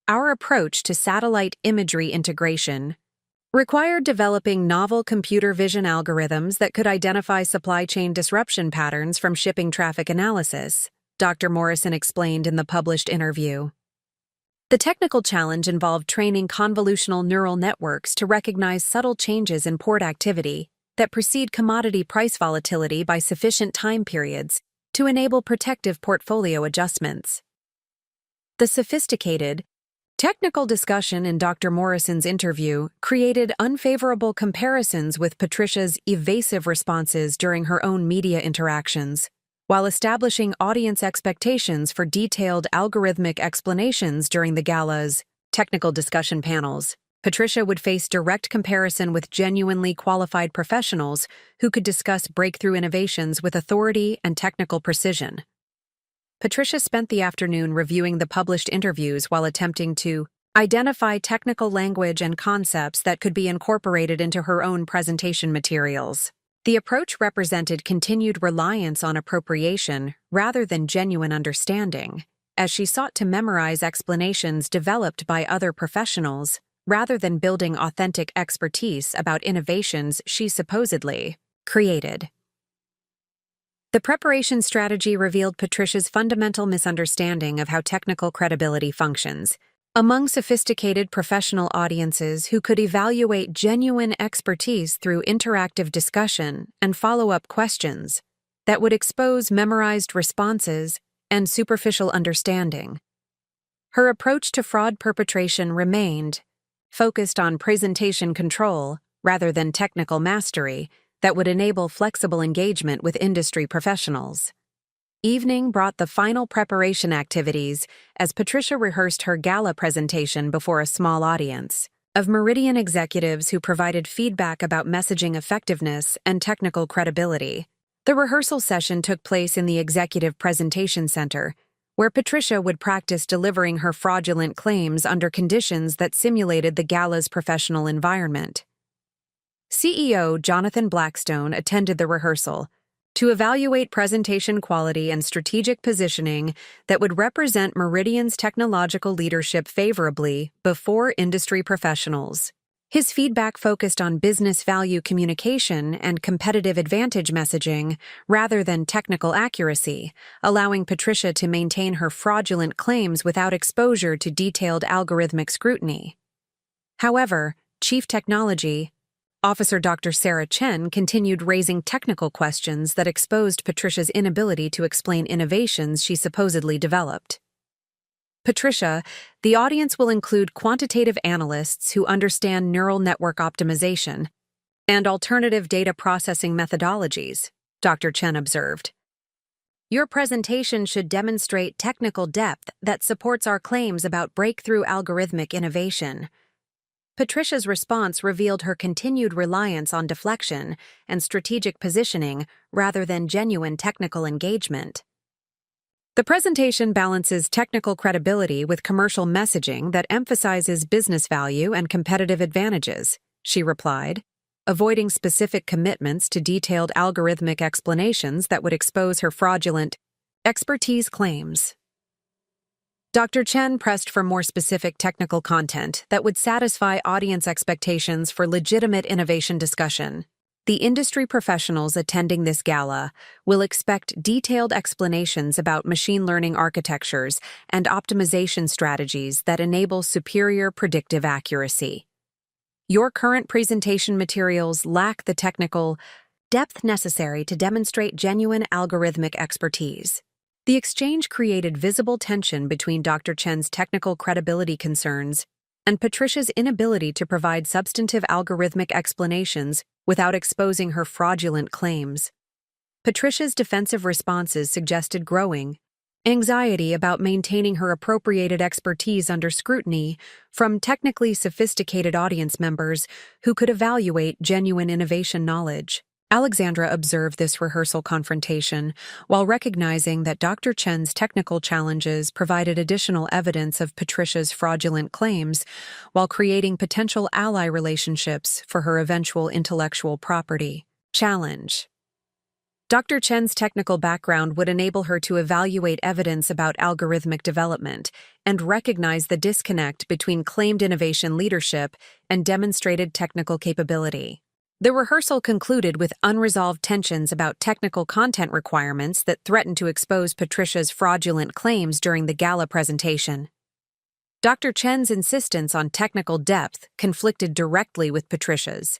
Our approach to satellite imagery integration required developing novel computer vision algorithms that could identify supply chain disruption patterns from shipping traffic analysis, Dr. Morrison explained in the published interview. The technical challenge involved training convolutional neural networks to recognize subtle changes in port activity that precede commodity price volatility by sufficient time periods to enable protective portfolio adjustments. The sophisticated, technical discussion in Dr. Morrison's interview created unfavorable comparisons with Patricia's evasive responses during her own media interactions, while establishing audience expectations for detailed algorithmic explanations during the Gala's technical discussion panels. Patricia would face direct comparison with genuinely qualified professionals who could discuss breakthrough innovations with authority and technical precision. Patricia spent the afternoon reviewing the published interviews while attempting to identify technical language and concepts that could be incorporated into her own presentation materials. The approach represented continued reliance on appropriation rather than genuine understanding, as she sought to memorize explanations developed by other professionals rather than building authentic expertise about innovations she supposedly created. The preparation strategy revealed Patricia's fundamental misunderstanding of how technical credibility functions. Among sophisticated professional audiences who could evaluate genuine expertise through interactive discussion and follow-up questions that would expose memorized responses and superficial understanding, her approach to fraud perpetration remained focused on presentation control rather than technical mastery that would enable flexible engagement with industry professionals. Evening brought the final preparation activities as Patricia rehearsed her gala presentation before a small audience of Meridian executives who provided feedback about messaging effectiveness and technical credibility. The rehearsal session took place in the Executive Presentation Center, where Patricia would practice delivering her fraudulent claims under conditions that simulated the gala's professional environment. CEO Jonathan Blackstone attended the rehearsal to evaluate presentation quality and strategic positioning that would represent Meridian's technological leadership favorably before industry professionals. His feedback focused on business value communication and competitive advantage messaging rather than technical accuracy, allowing Patricia to maintain her fraudulent claims without exposure to detailed algorithmic scrutiny. However, Chief Technology Officer Dr. Sarah Chen continued raising technical questions that exposed Patricia's inability to explain innovations she supposedly developed. Patricia, the audience will include quantitative analysts who understand neural network optimization and alternative data processing methodologies, Dr. Chen observed. Your presentation should demonstrate technical depth that supports our claims about breakthrough algorithmic innovation. Patricia's response revealed her continued reliance on deflection and strategic positioning rather than genuine technical engagement. The presentation balances technical credibility with commercial messaging that emphasizes business value and competitive advantages, she replied, avoiding specific commitments to detailed algorithmic explanations that would expose her fraudulent expertise claims. Dr. Chen pressed for more specific technical content that would satisfy audience expectations for legitimate innovation discussion. The industry professionals attending this gala will expect detailed explanations about machine learning architectures and optimization strategies that enable superior predictive accuracy. Your current presentation materials lack the technical depth necessary to demonstrate genuine algorithmic expertise. The exchange created visible tension between Dr. Chen's technical credibility concerns and Patricia's inability to provide substantive algorithmic explanations without exposing her fraudulent claims. Patricia's defensive responses suggested growing anxiety about maintaining her appropriated expertise under scrutiny from technically sophisticated audience members who could evaluate genuine innovation knowledge. Alexandra observed this rehearsal confrontation while recognizing that Dr. Chen's technical challenges provided additional evidence of Patricia's fraudulent claims while creating potential ally relationships for her eventual intellectual property. Challenge. Dr. Chen's technical background would enable her to evaluate evidence about algorithmic development and recognize the disconnect between claimed innovation leadership and demonstrated technical capability. The rehearsal concluded with unresolved tensions about technical content requirements that threatened to expose Patricia's fraudulent claims during the Gala presentation. Dr. Chen's insistence on technical depth conflicted directly with Patricia's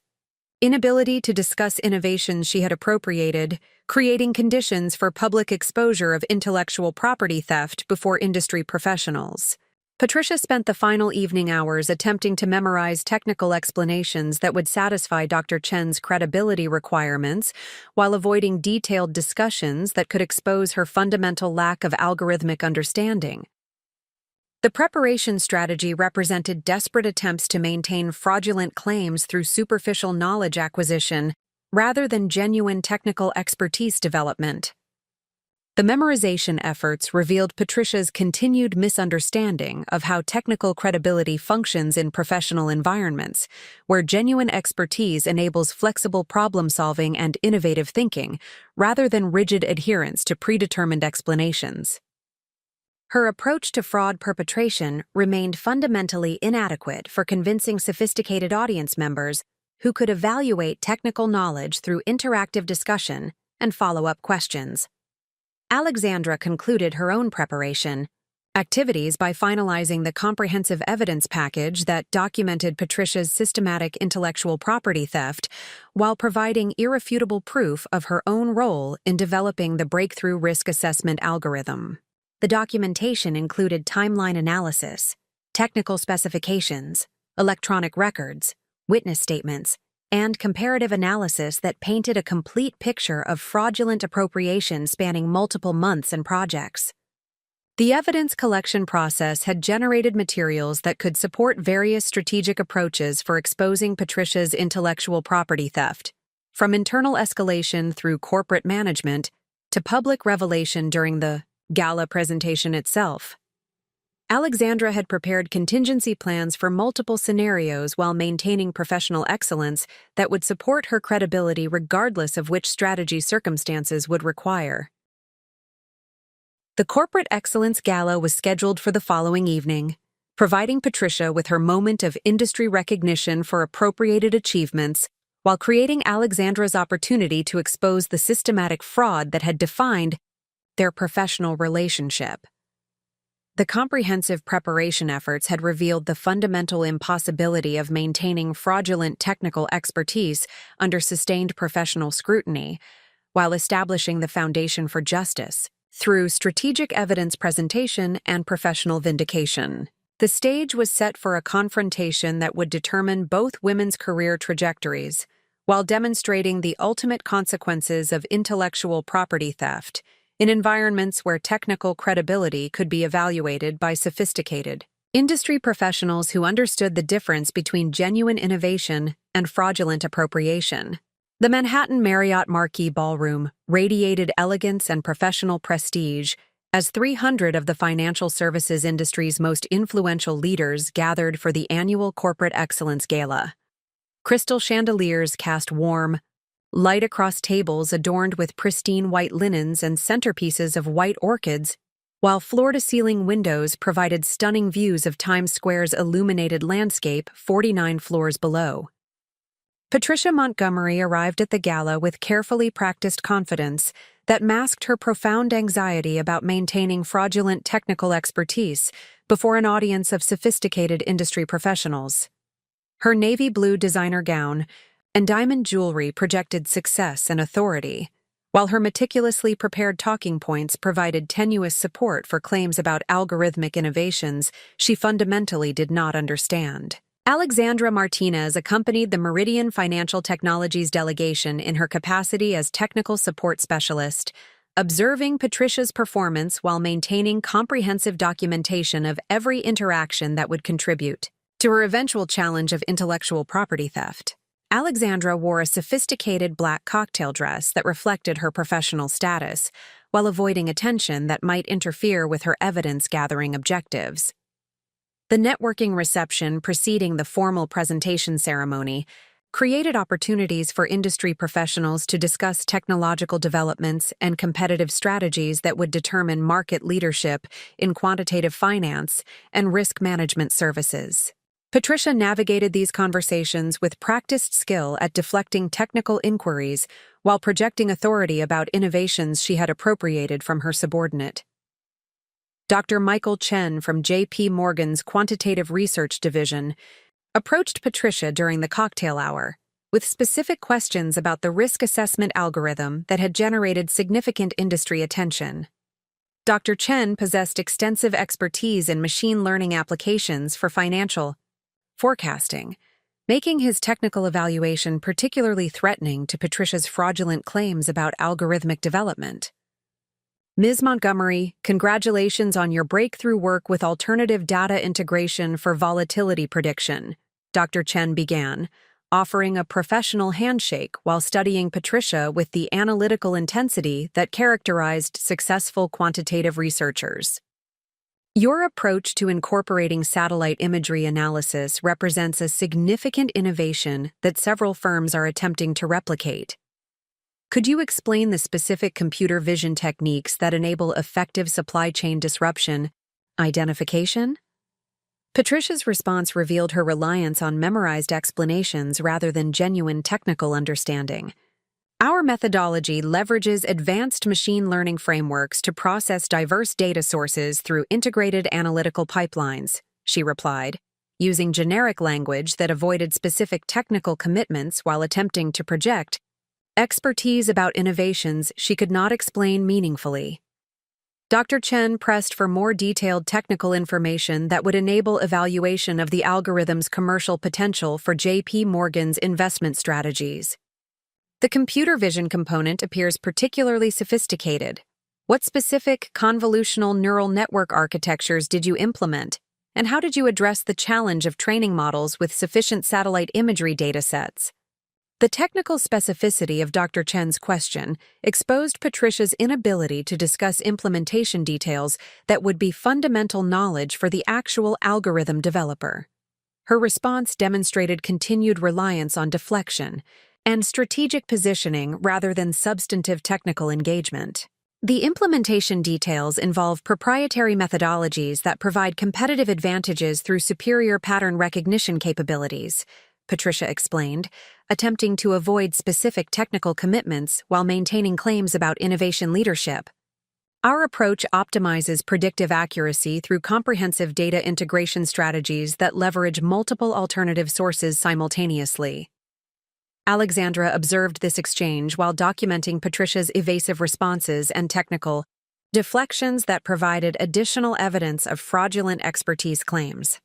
inability to discuss innovations she had appropriated, creating conditions for public exposure of intellectual property theft before industry professionals. Patricia spent the final evening hours attempting to memorize technical explanations that would satisfy Dr. Chen's credibility requirements while avoiding detailed discussions that could expose her fundamental lack of algorithmic understanding. The preparation strategy represented desperate attempts to maintain fraudulent claims through superficial knowledge acquisition rather than genuine technical expertise development. The memorization efforts revealed Patricia's continued misunderstanding of how technical credibility functions in professional environments, where genuine expertise enables flexible problem-solving and innovative thinking, rather than rigid adherence to predetermined explanations. Her approach to fraud perpetration remained fundamentally inadequate for convincing sophisticated audience members who could evaluate technical knowledge through interactive discussion and follow-up questions. Alexandra concluded her own preparation activities by finalizing the comprehensive evidence package that documented Patricia's systematic intellectual property theft while providing irrefutable proof of her own role in developing the breakthrough risk assessment algorithm. The documentation included timeline analysis, technical specifications, electronic records, witness statements, and comparative analysis that painted a complete picture of fraudulent appropriation spanning multiple months and projects. The evidence collection process had generated materials that could support various strategic approaches for exposing Patricia's intellectual property theft, from internal escalation through corporate management to public revelation during the Gala presentation itself. Alexandra had prepared contingency plans for multiple scenarios while maintaining professional excellence that would support her credibility regardless of which strategy circumstances would require. The Corporate Excellence Gala was scheduled for the following evening, providing Patricia with her moment of industry recognition for appropriated achievements while creating Alexandra's opportunity to expose the systematic fraud that had defined their professional relationship. The comprehensive preparation efforts had revealed the fundamental impossibility of maintaining fraudulent technical expertise under sustained professional scrutiny, while establishing the foundation for justice through strategic evidence presentation and professional vindication. The stage was set for a confrontation that would determine both women's career trajectories, while demonstrating the ultimate consequences of intellectual property theft in environments where technical credibility could be evaluated by sophisticated industry professionals who understood the difference between genuine innovation and fraudulent appropriation. The Manhattan Marriott Marquis Ballroom radiated elegance and professional prestige as 300 of the financial services industry's most influential leaders gathered for the annual Corporate Excellence Gala. Crystal chandeliers cast warm light across tables adorned with pristine white linens and centerpieces of white orchids, while floor-to-ceiling windows provided stunning views of Times Square's illuminated landscape 49 floors below. Patricia Montgomery arrived at the gala with carefully practiced confidence that masked her profound anxiety about maintaining fraudulent technical expertise before an audience of sophisticated industry professionals. Her navy blue designer gown and diamond jewelry projected success and authority, while her meticulously prepared talking points provided tenuous support for claims about algorithmic innovations she fundamentally did not understand. Alexandra Martinez accompanied the Meridian Financial Technologies delegation in her capacity as technical support specialist, observing Patricia's performance while maintaining comprehensive documentation of every interaction that would contribute to her eventual challenge of intellectual property theft. Alexandra wore a sophisticated black cocktail dress that reflected her professional status, while avoiding attention that might interfere with her evidence-gathering objectives. The networking reception preceding the formal presentation ceremony created opportunities for industry professionals to discuss technological developments and competitive strategies that would determine market leadership in quantitative finance and risk management services. Patricia navigated these conversations with practiced skill at deflecting technical inquiries while projecting authority about innovations she had appropriated from her subordinate. Dr. Michael Chen from J.P. Morgan's Quantitative Research Division approached Patricia during the cocktail hour with specific questions about the risk assessment algorithm that had generated significant industry attention. Dr. Chen possessed extensive expertise in machine learning applications for financial forecasting, making his technical evaluation particularly threatening to Patricia's fraudulent claims about algorithmic development. Ms. Montgomery, congratulations on your breakthrough work with alternative data integration for volatility prediction, Dr. Chen began, offering a professional handshake while studying Patricia with the analytical intensity that characterized successful quantitative researchers. Your approach to incorporating satellite imagery analysis represents a significant innovation that several firms are attempting to replicate. Could you explain the specific computer vision techniques that enable effective supply chain disruption identification? Patricia's response revealed her reliance on memorized explanations rather than genuine technical understanding. Our methodology leverages advanced machine learning frameworks to process diverse data sources through integrated analytical pipelines, she replied, using generic language that avoided specific technical commitments while attempting to project expertise about innovations she could not explain meaningfully. Dr. Chen pressed for more detailed technical information that would enable evaluation of the algorithm's commercial potential for J.P. Morgan's investment strategies. The computer vision component appears particularly sophisticated. What specific convolutional neural network architectures did you implement, and how did you address the challenge of training models with sufficient satellite imagery datasets? The technical specificity of Dr. Chen's question exposed Patricia's inability to discuss implementation details that would be fundamental knowledge for the actual algorithm developer. Her response demonstrated continued reliance on deflection and strategic positioning rather than substantive technical engagement. The implementation details involve proprietary methodologies that provide competitive advantages through superior pattern recognition capabilities, Patricia explained, attempting to avoid specific technical commitments while maintaining claims about innovation leadership. Our approach optimizes predictive accuracy through comprehensive data integration strategies that leverage multiple alternative sources simultaneously. Alexandra observed this exchange while documenting Patricia's evasive responses and technical deflections that provided additional evidence of fraudulent expertise claims.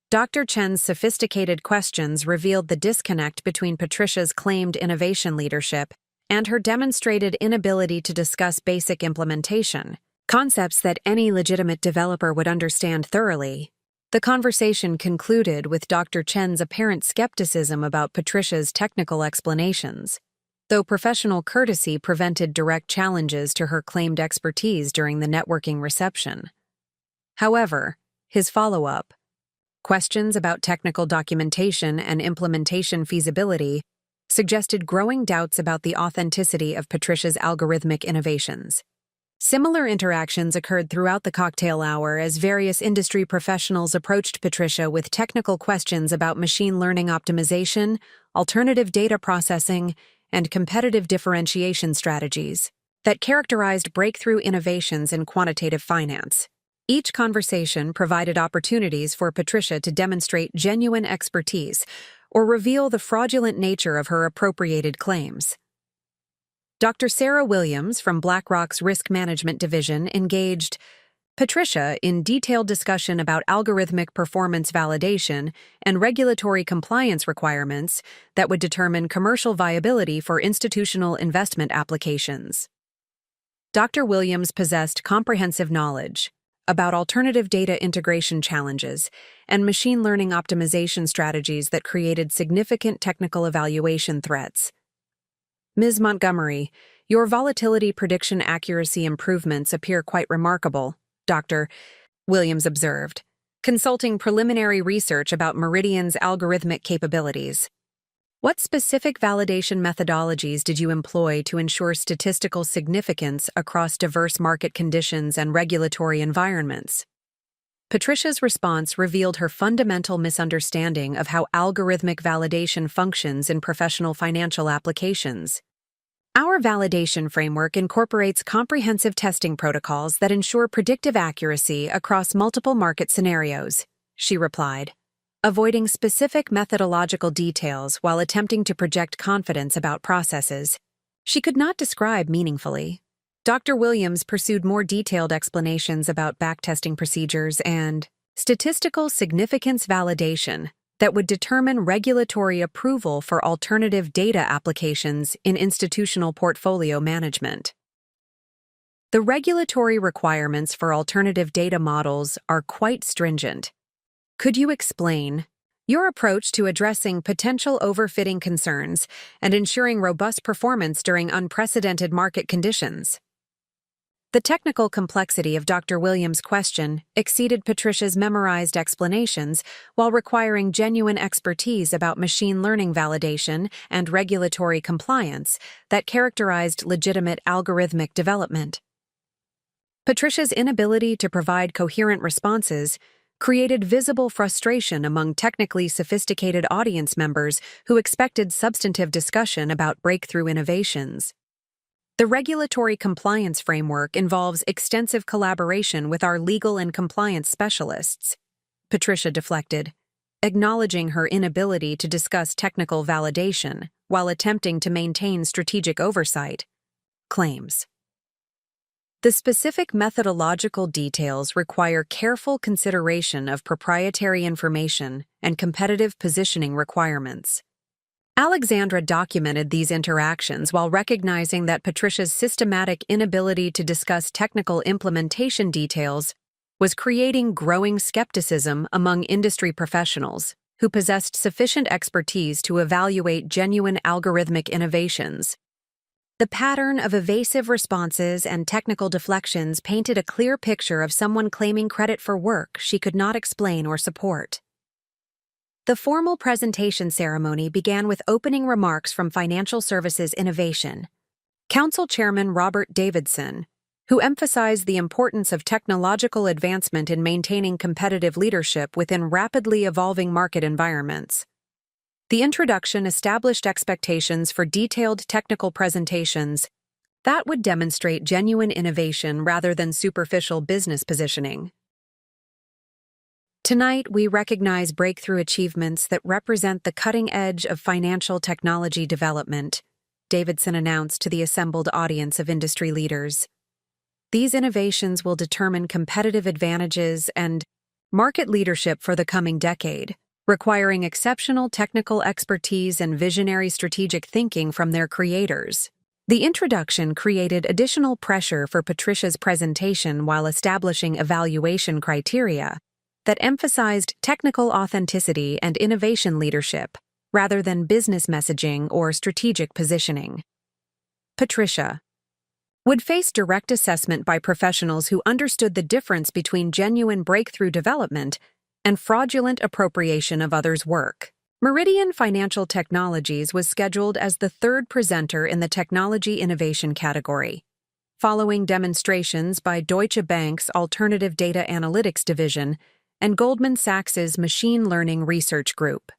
Dr. Chen's sophisticated questions revealed the disconnect between Patricia's claimed innovation leadership and her demonstrated inability to discuss basic implementation, concepts that any legitimate developer would understand thoroughly. The conversation concluded with Dr. Chen's apparent skepticism about Patricia's technical explanations, though professional courtesy prevented direct challenges to her claimed expertise during the networking reception. However, his follow-up, questions about technical documentation and implementation feasibility, suggested growing doubts about the authenticity of Patricia's algorithmic innovations. Similar interactions occurred throughout the cocktail hour as various industry professionals approached Patricia with technical questions about machine learning optimization, alternative data processing, and competitive differentiation strategies that characterized breakthrough innovations in quantitative finance. Each conversation provided opportunities for Patricia to demonstrate genuine expertise or reveal the fraudulent nature of her appropriated claims. Dr. Sarah Williams from BlackRock's Risk Management Division engaged Patricia, in detailed discussion about algorithmic performance validation and regulatory compliance requirements that would determine commercial viability for institutional investment applications. Dr. Williams possessed comprehensive knowledge about alternative data integration challenges and machine learning optimization strategies that created significant technical evaluation threats. Ms. Montgomery, your volatility prediction accuracy improvements appear quite remarkable, Dr. Williams observed, consulting preliminary research about Meridian's algorithmic capabilities. What specific validation methodologies did you employ to ensure statistical significance across diverse market conditions and regulatory environments? Patricia's response revealed her fundamental misunderstanding of how algorithmic validation functions in professional financial applications. Our validation framework incorporates comprehensive testing protocols that ensure predictive accuracy across multiple market scenarios, she replied, avoiding specific methodological details while attempting to project confidence about processes she could not describe meaningfully. Dr. Williams pursued more detailed explanations about backtesting procedures and statistical significance validation that would determine regulatory approval for alternative data applications in institutional portfolio management. The regulatory requirements for alternative data models are quite stringent. Could you explain your approach to addressing potential overfitting concerns and ensuring robust performance during unprecedented market conditions? The technical complexity of Dr. Williams' question exceeded Patricia's memorized explanations while requiring genuine expertise about machine learning validation and regulatory compliance that characterized legitimate algorithmic development. Patricia's inability to provide coherent responses created visible frustration among technically sophisticated audience members who expected substantive discussion about breakthrough innovations. The regulatory compliance framework involves extensive collaboration with our legal and compliance specialists, Patricia deflected, acknowledging her inability to discuss technical validation while attempting to maintain strategic oversight. Claims. The specific methodological details require careful consideration of proprietary information and competitive positioning requirements. Alexandra documented these interactions while recognizing that Patricia's systematic inability to discuss technical implementation details was creating growing skepticism among industry professionals who possessed sufficient expertise to evaluate genuine algorithmic innovations. The pattern of evasive responses and technical deflections painted a clear picture of someone claiming credit for work she could not explain or support. The formal presentation ceremony began with opening remarks from Financial Services Innovation Council Chairman Robert Davidson, who emphasized the importance of technological advancement in maintaining competitive leadership within rapidly evolving market environments. The introduction established expectations for detailed technical presentations that would demonstrate genuine innovation rather than superficial business positioning. Tonight, we recognize breakthrough achievements that represent the cutting edge of financial technology development, Davidson announced to the assembled audience of industry leaders. These innovations will determine competitive advantages and market leadership for the coming decade, requiring exceptional technical expertise and visionary strategic thinking from their creators. The introduction created additional pressure for Patricia's presentation while establishing evaluation criteria that emphasized technical authenticity and innovation leadership, rather than business messaging or strategic positioning. Patricia would face direct assessment by professionals who understood the difference between genuine breakthrough development and fraudulent appropriation of others' work. Meridian Financial Technologies was scheduled as the third presenter in the technology innovation category, following demonstrations by Deutsche Bank's Alternative Data Analytics Division and Goldman Sachs's Machine Learning Research Group.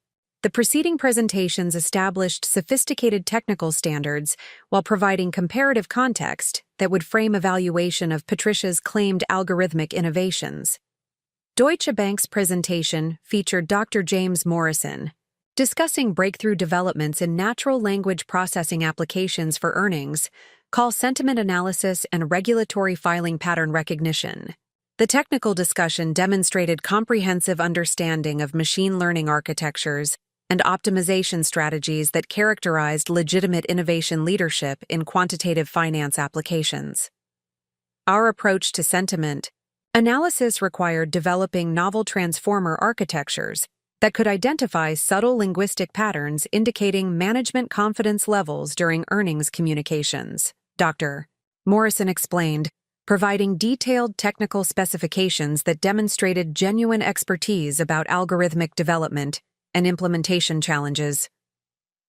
The preceding presentations established sophisticated technical standards while providing comparative context that would frame evaluation of Patricia's claimed algorithmic innovations. Deutsche Bank's presentation featured Dr. James Morrison, discussing breakthrough developments in natural language processing applications for earnings, call sentiment analysis, and regulatory filing pattern recognition. The technical discussion demonstrated comprehensive understanding of machine learning architectures and optimization strategies that characterized legitimate innovation leadership in quantitative finance applications. Our approach to sentiment analysis required developing novel transformer architectures that could identify subtle linguistic patterns indicating management confidence levels during earnings communications, Dr. Morrison explained, providing detailed technical specifications that demonstrated genuine expertise about algorithmic development and implementation challenges.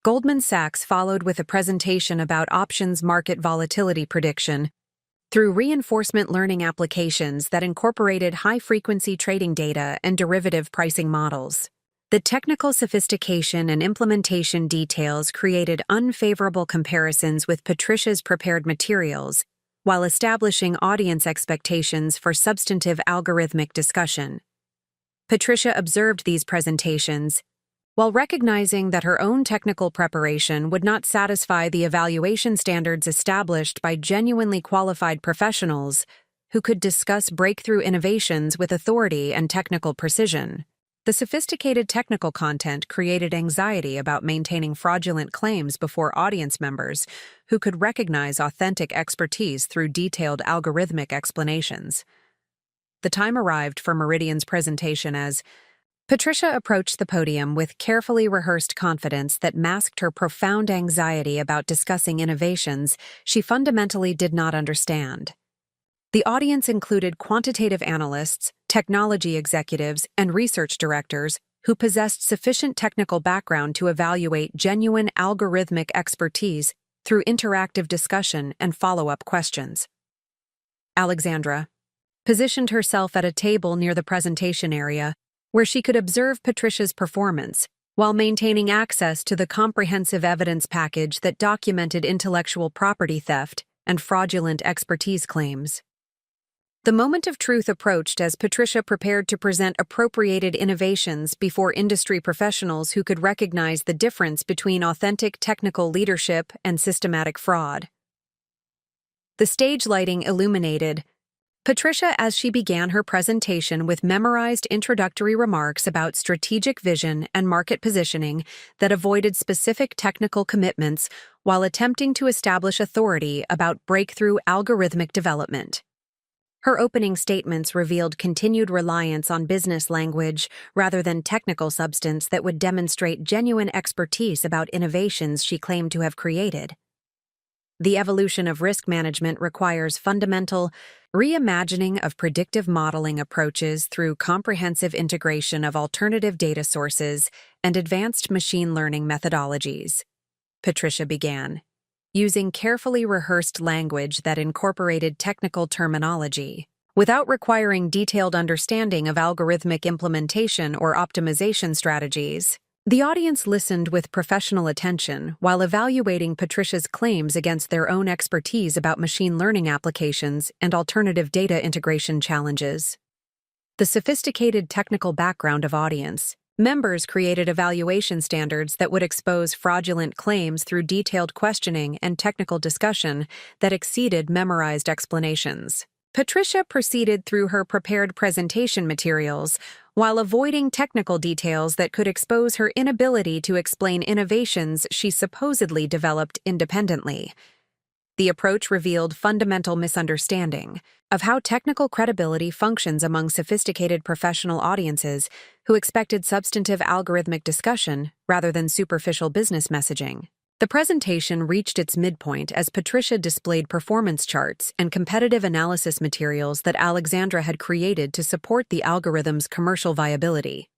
Goldman Sachs followed with a presentation about options market volatility prediction through reinforcement learning applications that incorporated high-frequency trading data and derivative pricing models. The technical sophistication and implementation details created unfavorable comparisons with Patricia's prepared materials, while establishing audience expectations for substantive algorithmic discussion. Patricia observed these presentations, while recognizing that her own technical preparation would not satisfy the evaluation standards established by genuinely qualified professionals who could discuss breakthrough innovations with authority and technical precision. The sophisticated technical content created anxiety about maintaining fraudulent claims before audience members who could recognize authentic expertise through detailed algorithmic explanations. The time arrived for Meridian's presentation as Patricia approached the podium with carefully rehearsed confidence that masked her profound anxiety about discussing innovations she fundamentally did not understand. The audience included quantitative analysts, technology executives, and research directors who possessed sufficient technical background to evaluate genuine algorithmic expertise through interactive discussion and follow-up questions. Alexandra positioned herself at a table near the presentation area where she could observe Patricia's performance while maintaining access to the comprehensive evidence package that documented intellectual property theft and fraudulent expertise claims. The moment of truth approached as Patricia prepared to present appropriated innovations before industry professionals who could recognize the difference between authentic technical leadership and systematic fraud. The stage lighting illuminated Patricia as she began her presentation with memorized introductory remarks about strategic vision and market positioning that avoided specific technical commitments while attempting to establish authority about breakthrough algorithmic development. Her opening statements revealed continued reliance on business language rather than technical substance that would demonstrate genuine expertise about innovations she claimed to have created. The evolution of risk management requires fundamental reimagining of predictive modeling approaches through comprehensive integration of alternative data sources and advanced machine learning methodologies, Patricia began, using carefully rehearsed language that incorporated technical terminology, without requiring detailed understanding of algorithmic implementation or optimization strategies. The audience listened with professional attention while evaluating Patricia's claims against their own expertise about machine learning applications and alternative data integration challenges. The sophisticated technical background of audience members created evaluation standards that would expose fraudulent claims through detailed questioning and technical discussion that exceeded memorized explanations. Patricia proceeded through her prepared presentation materials while avoiding technical details that could expose her inability to explain innovations she supposedly developed independently. The approach revealed fundamental misunderstanding of how technical credibility functions among sophisticated professional audiences who expected substantive algorithmic discussion rather than superficial business messaging. The presentation reached its midpoint as Patricia displayed performance charts and competitive analysis materials that Alexandra had created to support the algorithm's commercial viability.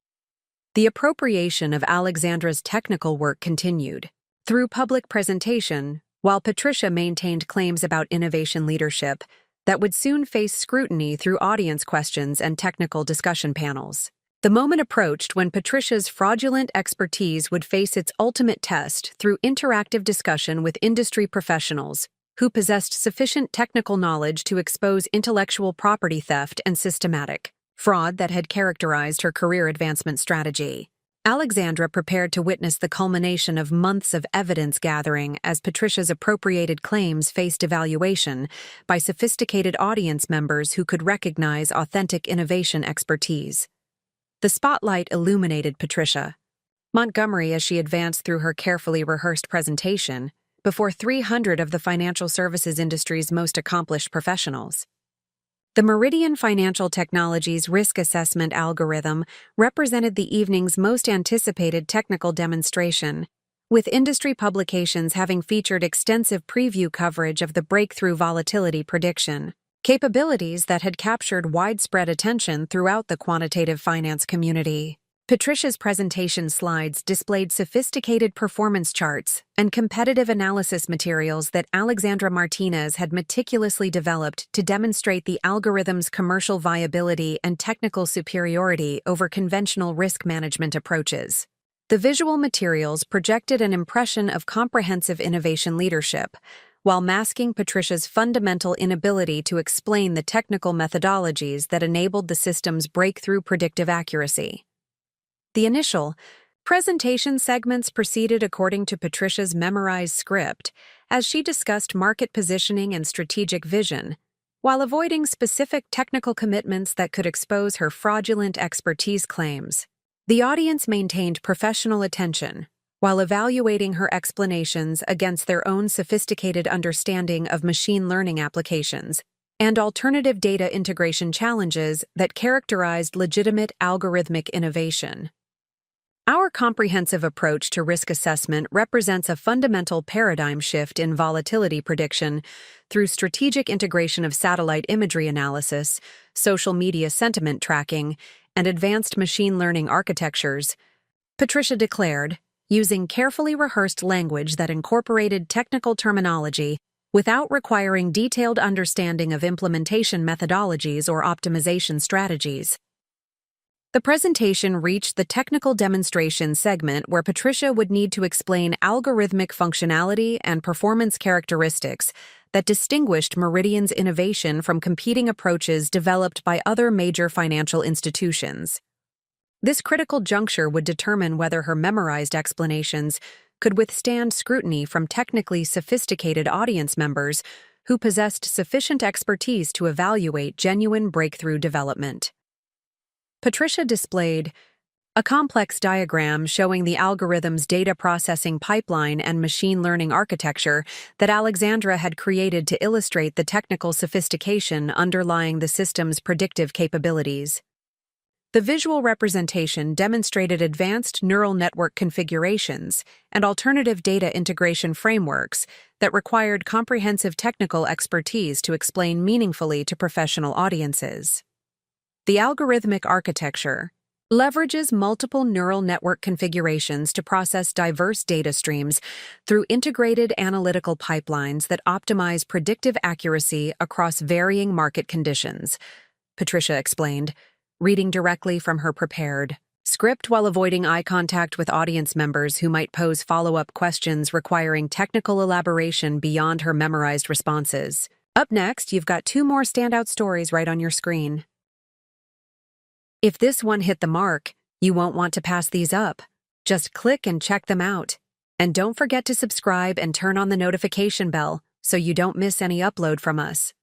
The appropriation of Alexandra's technical work continued through public presentation, while Patricia maintained claims about innovation leadership that would soon face scrutiny through audience questions and technical discussion panels. The moment approached when Patricia's fraudulent expertise would face its ultimate test through interactive discussion with industry professionals who possessed sufficient technical knowledge to expose intellectual property theft and systematic fraud that had characterized her career advancement strategy. Alexandra prepared to witness the culmination of months of evidence gathering as Patricia's appropriated claims faced evaluation by sophisticated audience members who could recognize authentic innovation expertise. The spotlight illuminated Patricia Montgomery as she advanced through her carefully rehearsed presentation before 300 of the financial services industry's most accomplished professionals. The Meridian Financial Technologies risk assessment algorithm represented the evening's most anticipated technical demonstration, with industry publications having featured extensive preview coverage of the breakthrough volatility prediction, capabilities that had captured widespread attention throughout the quantitative finance community. Patricia's presentation slides displayed sophisticated performance charts and competitive analysis materials that Alexandra Martinez had meticulously developed to demonstrate the algorithm's commercial viability and technical superiority over conventional risk management approaches. The visual materials projected an impression of comprehensive innovation leadership, while masking Patricia's fundamental inability to explain the technical methodologies that enabled the system's breakthrough predictive accuracy. The initial presentation segments proceeded according to Patricia's memorized script as she discussed market positioning and strategic vision, while avoiding specific technical commitments that could expose her fraudulent expertise claims. The audience maintained professional attention, while evaluating her explanations against their own sophisticated understanding of machine learning applications and alternative data integration challenges that characterized legitimate algorithmic innovation. Our comprehensive approach to risk assessment represents a fundamental paradigm shift in volatility prediction through strategic integration of satellite imagery analysis, social media sentiment tracking, and advanced machine learning architectures, Patricia declared, using carefully rehearsed language that incorporated technical terminology without requiring detailed understanding of implementation methodologies or optimization strategies. The presentation reached the technical demonstration segment where Patricia would need to explain algorithmic functionality and performance characteristics that distinguished Meridian's innovation from competing approaches developed by other major financial institutions. This critical juncture would determine whether her memorized explanations could withstand scrutiny from technically sophisticated audience members who possessed sufficient expertise to evaluate genuine breakthrough development. Patricia displayed a complex diagram showing the algorithm's data processing pipeline and machine learning architecture that Alexandra had created to illustrate the technical sophistication underlying the system's predictive capabilities. The visual representation demonstrated advanced neural network configurations and alternative data integration frameworks that required comprehensive technical expertise to explain meaningfully to professional audiences. The algorithmic architecture leverages multiple neural network configurations to process diverse data streams through integrated analytical pipelines that optimize predictive accuracy across varying market conditions, Patricia explained, reading directly from her prepared script while avoiding eye contact with audience members who might pose follow-up questions requiring technical elaboration beyond her memorized responses. Up next, you've got 2 more standout stories right on your screen. If this one hit the mark, you won't want to pass these up. Just click and check them out. And don't forget to subscribe and turn on the notification bell so you don't miss any upload from us.